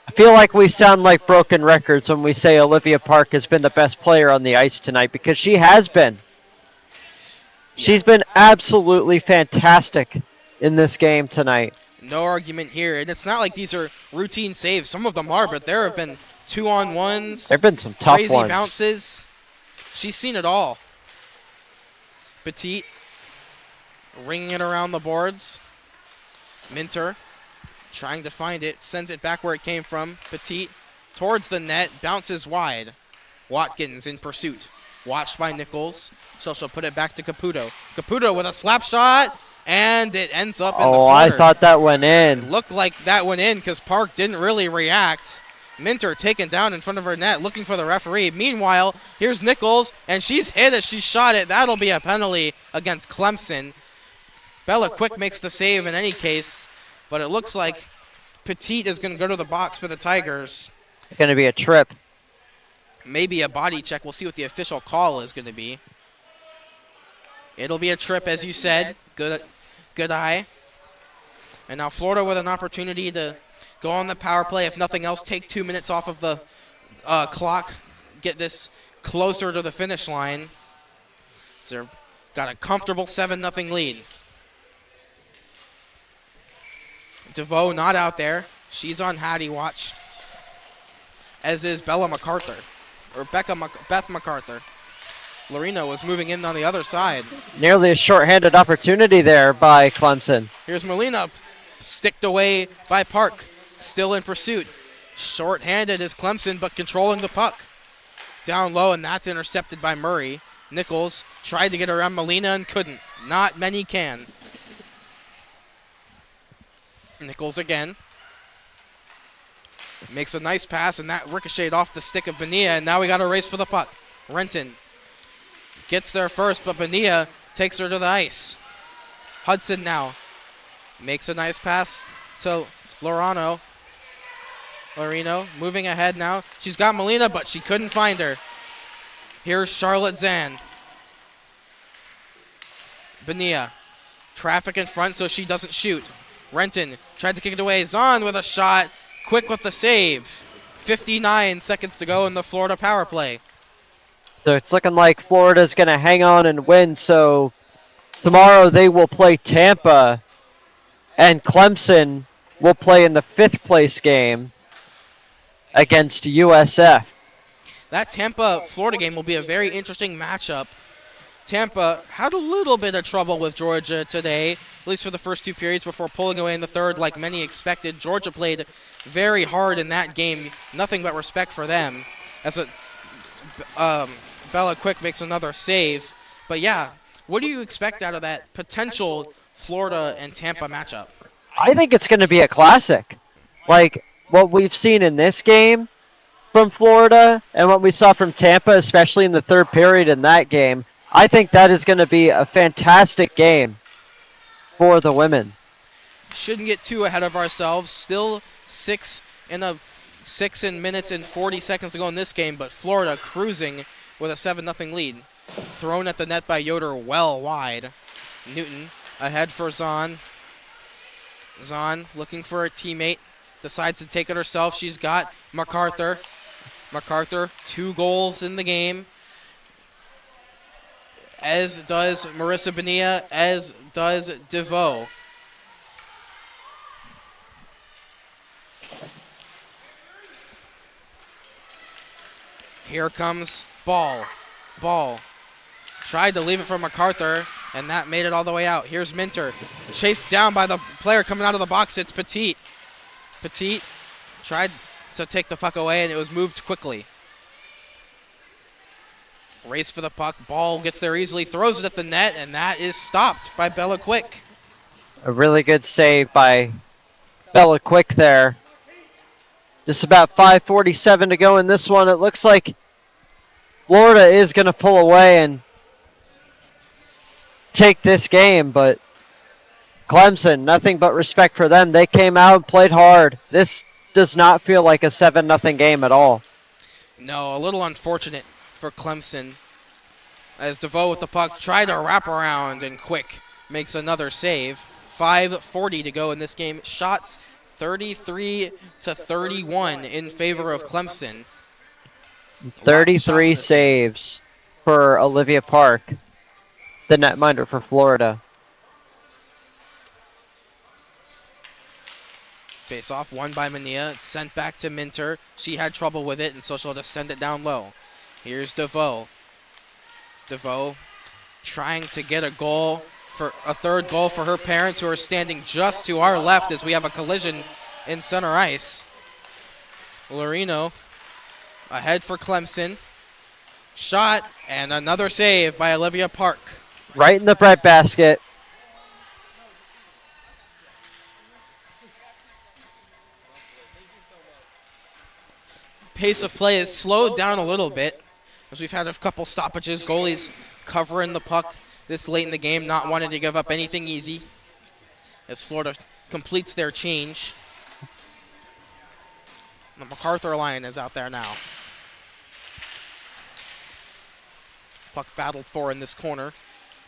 I feel like we sound like broken records when we say Olivia Park has been the best player on the ice tonight, because she has been. She's been absolutely fantastic in this game tonight. No argument here, and it's not like these are routine saves. Some of them are, but there have been 2-on-1s. There have been some tough crazy ones. Bounces. She's seen it all. Petit ringing it around the boards. Minter trying to find it, sends it back where it came from. Petit towards the net, bounces wide. Watkins in pursuit, watched by Nichols. So she'll put it back to Caputo. Caputo with a slap shot, and it ends up in the corner. Oh, I thought that went in. It looked like that went in because Park didn't really react. Minter taken down in front of her net, looking for the referee. Meanwhile, here's Nichols, and she's hit as she shot it. That'll be a penalty against Clemson. Bella Quick makes the save in any case, but it looks like Petit is going to go to the box for the Tigers. It's going to be a trip. Maybe a body check. We'll see what the official call is going to be. It'll be a trip, as you said. Good eye. And now Florida with an opportunity to go on the power play. If nothing else, take 2 minutes off of the clock. Get this closer to the finish line. So they've got a comfortable 7-0 lead. DeVoe not out there. She's on Hattie watch. As is Beth MacArthur. Lorino was moving in on the other side. Nearly a shorthanded opportunity there by Clemson. Here's Molina, sticked away by Park, still in pursuit. Shorthanded is Clemson, but controlling the puck. Down low, and that's intercepted by Murray. Nichols tried to get around Molina and couldn't. Not many can. Nichols again. Makes a nice pass, and that ricocheted off the stick of Bonilla, and now we got a race for the puck. Renton gets there first, but Bonilla takes her to the ice. Hudson now makes a nice pass to Lorino moving ahead now. She's got Molina, but she couldn't find her. Here's Charlotte Zahn. Bonilla, traffic in front so she doesn't shoot. Renton tried to kick it away. Zahn with a shot. Quick with the save. 59 seconds to go in the Florida power play. So it's looking like Florida's going to hang on and win. So tomorrow they will play Tampa, and Clemson will play in the 5th place game against USF. That Tampa-Florida game will be a very interesting matchup. Tampa had a little bit of trouble with Georgia today, at least for the first 2 periods before pulling away in the third like many expected. Georgia played very hard in that game. Nothing but respect for them. That's what Bella Quick makes another save. But yeah, what do you expect out of that potential Florida and Tampa matchup? I think it's going to be a classic. Like what we've seen in this game from Florida and what we saw from Tampa, especially in the third period in that game. I think that is going to be a fantastic game for the women. shouldn't get too ahead of ourselves. Still 6 minutes and 40 seconds to go in this game, but Florida cruising with a 7-0 lead. Thrown at the net by Yoder well wide. Newton ahead for Zahn. Zahn looking for a teammate. Decides to take it herself. She's got MacArthur. MacArthur, 2 goals in the game. As does Marissa Bonilla, as does DeVoe. Here comes Ball. Ball. Tried to leave it for MacArthur, and that made it all the way out. Here's Minter. Chased down by the player coming out of the box. It's Petit. Petit tried to take the puck away, and it was moved quickly. Race for the puck. Ball gets there easily, throws it at the net, and that is stopped by Bella Quick. A really good save by Bella Quick there. Just about 5:47 to go in this one. It looks like Florida is going to pull away and take this game, but Clemson, nothing but respect for them. They came out and played hard. This does not feel like a 7-0 game at all. No, a little unfortunate for Clemson as DeVoe with the puck tried to wrap around, and Quick makes another save. 5:40 to go in this game. Shots 33-31 in favor of Clemson. 33 saves for Olivia Park, the netminder for Florida. Face off, won by Mania. It's sent back to Minter. She had trouble with it, and so she'll just send it down low. Here's DeVoe. DeVoe trying to get a goal, for a third goal for her parents, who are standing just to our left as we have a collision in center ice. Lorino ahead for Clemson. Shot, and another save by Olivia Park. Right in the breadbasket. Pace of play is slowed down a little bit as we've had a couple stoppages. Goalies covering the puck this late in the game, not wanting to give up anything easy as Florida completes their change. The MacArthur line is out there now. Puck battled for in this corner.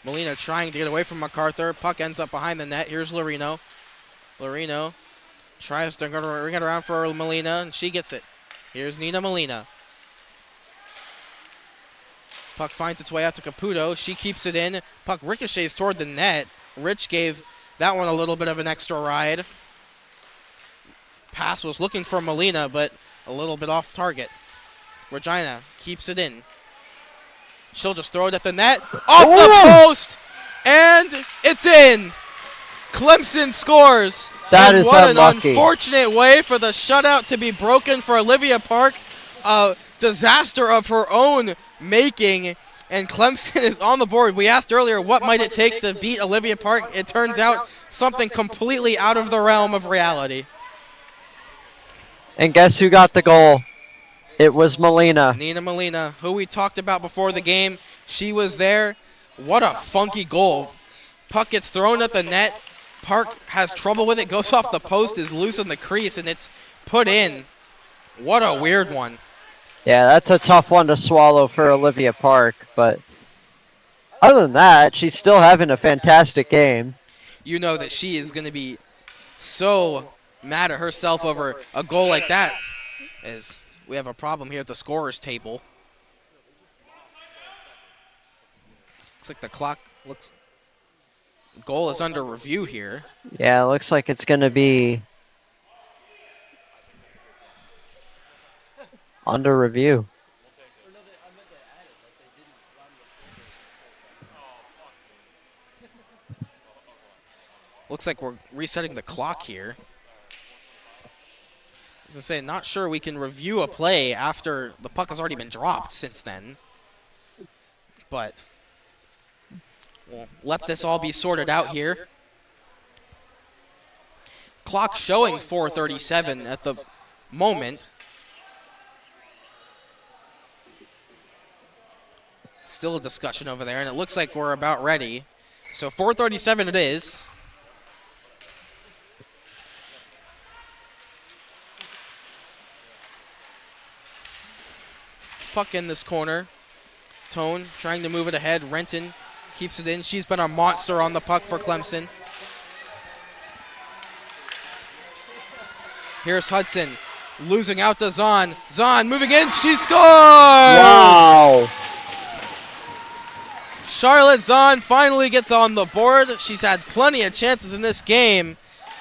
Molina trying to get away from MacArthur. Puck ends up behind the net. Here's Lorino. Lorino tries to ring it around for Molina, and she gets it. Here's Nina Molina. Puck finds its way out to Caputo. She keeps it in. Puck ricochets toward the net. Rich gave that one a little bit of an extra ride. Pass was looking for Molina, but a little bit off target. Regina keeps it in. She'll just throw it at the net. Off the post! And it's in! Clemson scores. That is what unlucky. An unfortunate way for the shutout to be broken for Olivia Park. A disaster of her own making, and Clemson is on the board. We asked earlier, what might it take to beat Olivia Park? It turns out something completely out of the realm of reality. And guess who got the goal? It was Molina. Nina Molina, who we talked about before the game. She was there. What a funky goal. Puck gets thrown at the net. Park has trouble with it, goes off the post, is loose in the crease, and it's put in. What a weird one. Yeah, that's a tough one to swallow for Olivia Park, but other than that, she's still having a fantastic game. You know that she is going to be so mad at herself over a goal like that, as we have a problem here at the scorer's table. Looks like the clock looks... Goal is under review here. Yeah, it looks like it's going to be under review. Looks like we're resetting the clock here. I was going to say, not sure we can review a play after the puck has already been dropped since then. But we'll let this all be sorted out here. Clock showing 4:37 at the moment. Still a discussion over there, and it looks like we're about ready. So 4:37 it is. Puck in this corner. Tone trying to move it ahead. Renton keeps it in. She's been a monster on the puck for Clemson. Here's Hudson losing out to Zahn. Zahn moving in. She scores! Wow. Charlotte Zahn finally gets on the board. She's had plenty of chances in this game,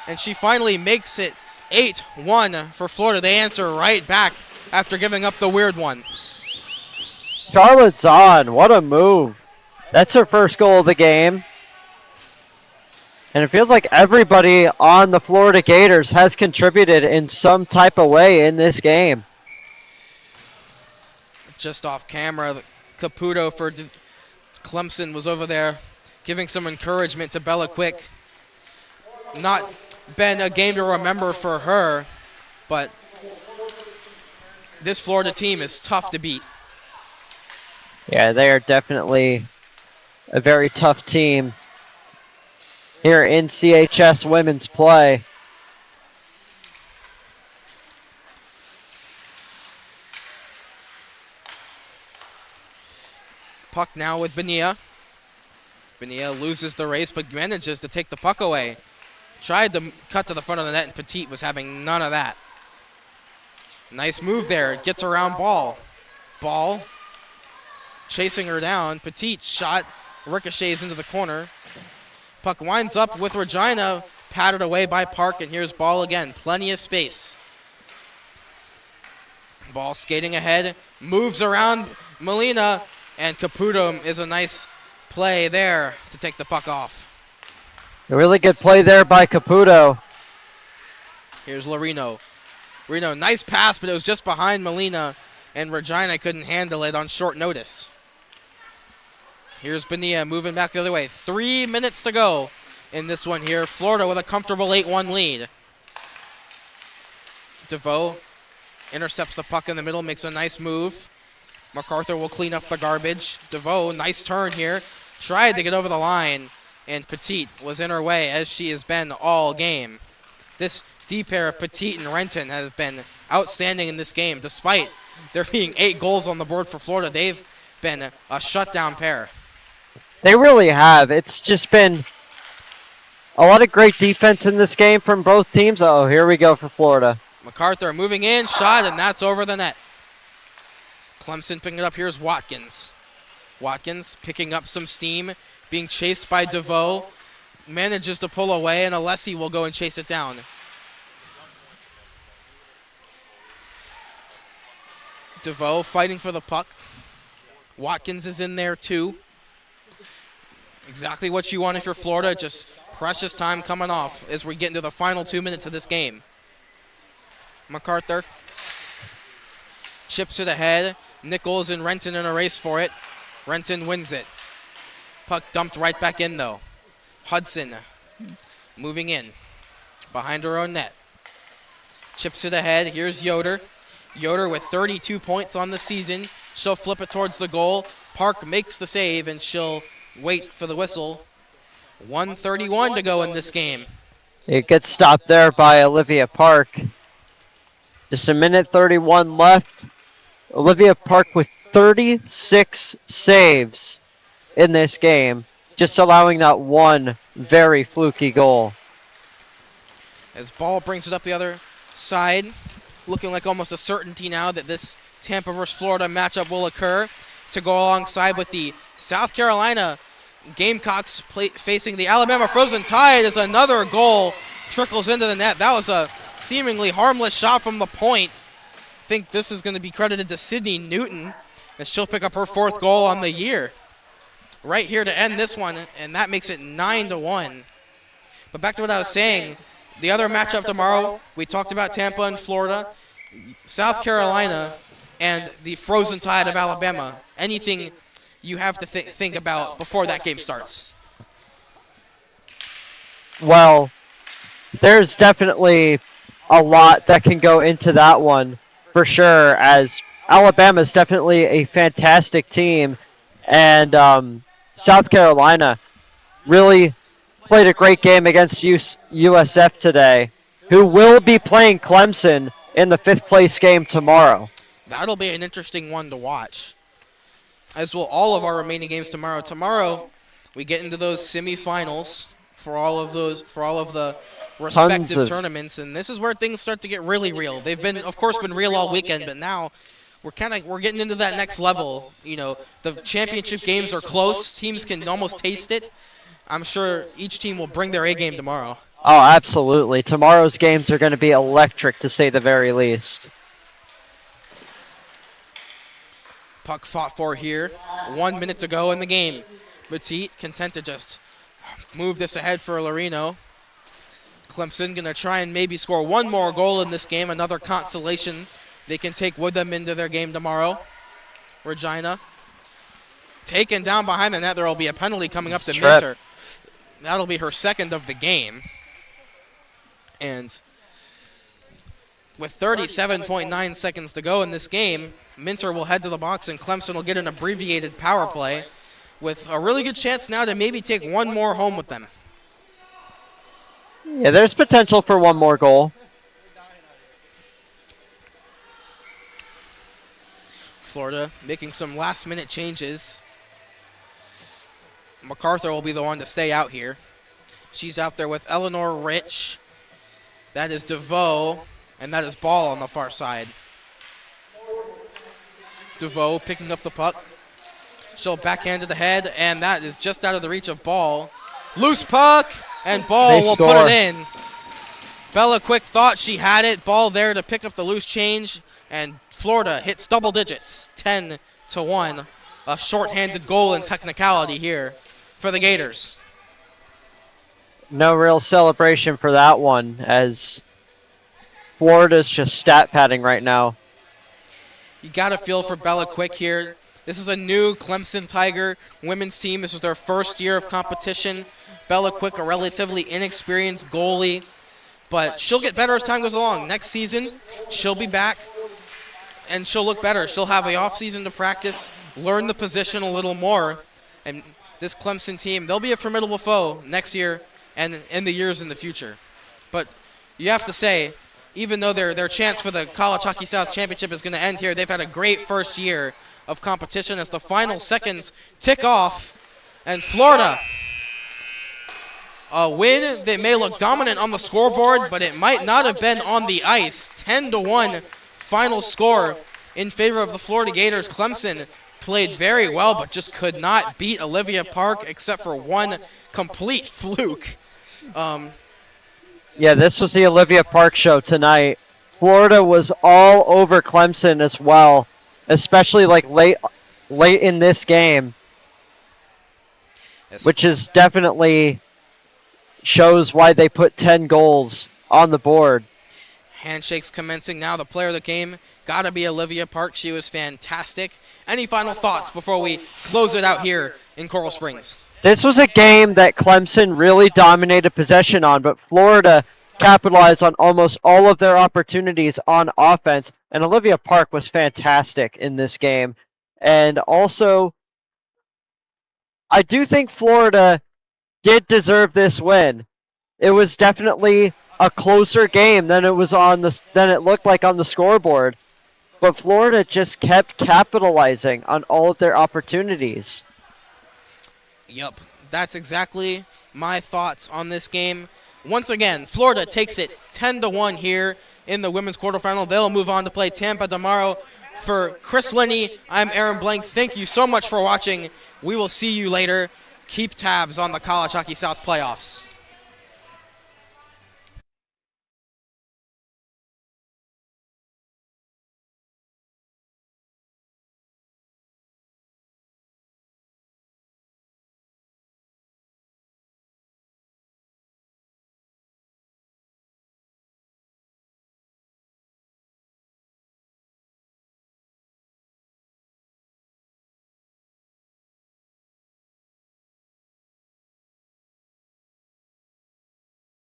and she finally makes it 8-1 for Florida. They answer right back after giving up the weird one. Charlotte Zahn, what a move. That's her first goal of the game. And it feels like everybody on the Florida Gators has contributed in some type of way in this game. Just off camera, Caputo for Clemson was over there giving some encouragement to Bella Quick. Not been a game to remember for her, but this Florida team is tough to beat. Yeah, they are definitely a very tough team here in CHS women's play. Puck now with Bonilla. Bonilla loses the race but manages to take the puck away. Tried to cut to the front of the net, and Petit was having none of that. Nice move there. Gets around Ball. Ball chasing her down. Petit shot ricochets into the corner. Puck winds up with Regina, patted away by Park, and here's Ball again. Plenty of space. Ball skating ahead, moves around Molina, and Caputo is a nice play there to take the puck off. A really good play there by Caputo. Here's Larino. Reno, nice pass, but it was just behind Molina, and Regina couldn't handle it on short notice. Here's Bonilla moving back the other way. 3 minutes to go in this one here. Florida with a comfortable 8-1 lead. DeVoe intercepts the puck in the middle, makes a nice move. MacArthur will clean up the garbage. DeVoe, nice turn here. Tried to get over the line, and Petit was in her way, as she has been all game. This D pair of Petit and Renton has been outstanding in this game. Despite there being 8 goals on the board for Florida, they've been a shutdown pair. They really have. It's just been a lot of great defense in this game from both teams. Oh, here we go for Florida. MacArthur moving in, shot, and that's over the net. Clemson picking it up. Here's Watkins. Watkins picking up some steam, being chased by DeVoe. Manages to pull away, and Alessi will go and chase it down. DeVoe fighting for the puck. Watkins is in there too. Exactly what you want if you're Florida. Just precious time coming off as we get into the final 2 minutes of this game. MacArthur chips it ahead. Nichols and Renton in a race for it. Renton wins it. Puck dumped right back in though. Hudson moving in behind her own net. Chips it ahead. Here's Yoder. Yoder with 32 points on the season. She'll flip it towards the goal. Park makes the save, and she'll wait for the whistle. 1:31 to go in this game. It gets stopped there by Olivia Park. Just a minute 31 left. Olivia Park with 36 saves in this game, just allowing that one very fluky goal. As Ball brings it up the other side, looking like almost a certainty now that this Tampa versus Florida matchup will occur, to go alongside with the South Carolina Gamecocks facing the Alabama Frozen Tide as another goal trickles into the net. That was a seemingly harmless shot from the point. I think this is going to be credited to Sydney Newton, and she'll pick up her 4th goal on the year. Right here to end this one, and that makes it 9-1. But back to what I was saying, the other matchup tomorrow, we talked about Tampa and Florida, South Carolina, and the Frozen Tide of Alabama. Anything you have to think about before that game starts? Well, there's definitely a lot that can go into that one for sure, as Alabama is definitely a fantastic team, and South Carolina really played a great game against USF today, who will be playing Clemson in the 5th place game tomorrow. That'll be an interesting one to watch, as will all of our remaining games tomorrow. Tomorrow, we get into those semifinals for all of the respective tournaments, and this is where things start to get really real. They've been, of course, been real all weekend, but now we're getting into that next level. You know, the championship games are close. Teams can almost taste it. I'm sure each team will bring their A game tomorrow. Oh, absolutely. Tomorrow's games are going to be electric, to say the very least. Puck fought for here. 1 minute to go in the game. Petit content to just move this ahead for Loreno. Clemson going to try and maybe score one more goal in this game. Another consolation they can take with them into their game tomorrow. Regina taken down behind the net. There will be a penalty coming up to Minter. That'll be her second of the game. And with 37.9 seconds to go in this game, Minter will head to the box and Clemson will get an abbreviated power play with a really good chance now to maybe take one more home with them. Yeah, there's potential for one more goal. Florida making some last-minute changes. MacArthur will be the one to stay out here. She's out there with Eleanor Rich. That is DeVoe, and that is Ball on the far side. DeVoe picking up the puck. She'll backhand to the head, and that is just out of the reach of Ball. Loose puck, and Ball will put it in. Bella Quick thought she had it. Ball there to pick up the loose change, and Florida hits double digits, 10-1. A shorthanded goal in technicality here for the Gators. No real celebration for that one, as Florida's just stat padding right now. You got to feel for Bella Quick here. This is a new Clemson Tiger women's team. This is their first year of competition. Bella Quick, a relatively inexperienced goalie, but she'll get better as time goes along. Next season, she'll be back, and she'll look better. She'll have the offseason to practice, learn the position a little more, and this Clemson team, they'll be a formidable foe next year and in the years in the future. But you have to say, even though their chance for the College Hockey South Championship is going to end here, they've had a great first year of competition as the final seconds tick off. And Florida, a win that may look dominant on the scoreboard, but it might not have been on the ice. 10-1 final score in favor of the Florida Gators. Clemson played very well, but just could not beat Olivia Park except for one complete fluke. Yeah, this was the Olivia Park show tonight. Florida was all over Clemson as well, especially like late in this game, which is definitely shows why they put 10 goals on the board. Handshakes commencing now. The player of the game got to be Olivia Park. She was fantastic. Any final thoughts before we close it out here in Coral Springs? This was a game that Clemson really dominated possession on, but Florida capitalized on almost all of their opportunities on offense, and Olivia Park was fantastic in this game. And also, I do think Florida did deserve this win. It was definitely a closer game than it looked like on the scoreboard, but Florida just kept capitalizing on all of their opportunities. Yep, that's exactly my thoughts on this game. Once again, Florida takes it 10-1 here in the women's quarterfinal. They'll move on to play Tampa tomorrow. For Chris Linney, I'm Aaron Blank. Thank you so much for watching. We will see you later. Keep tabs on the College Hockey South playoffs.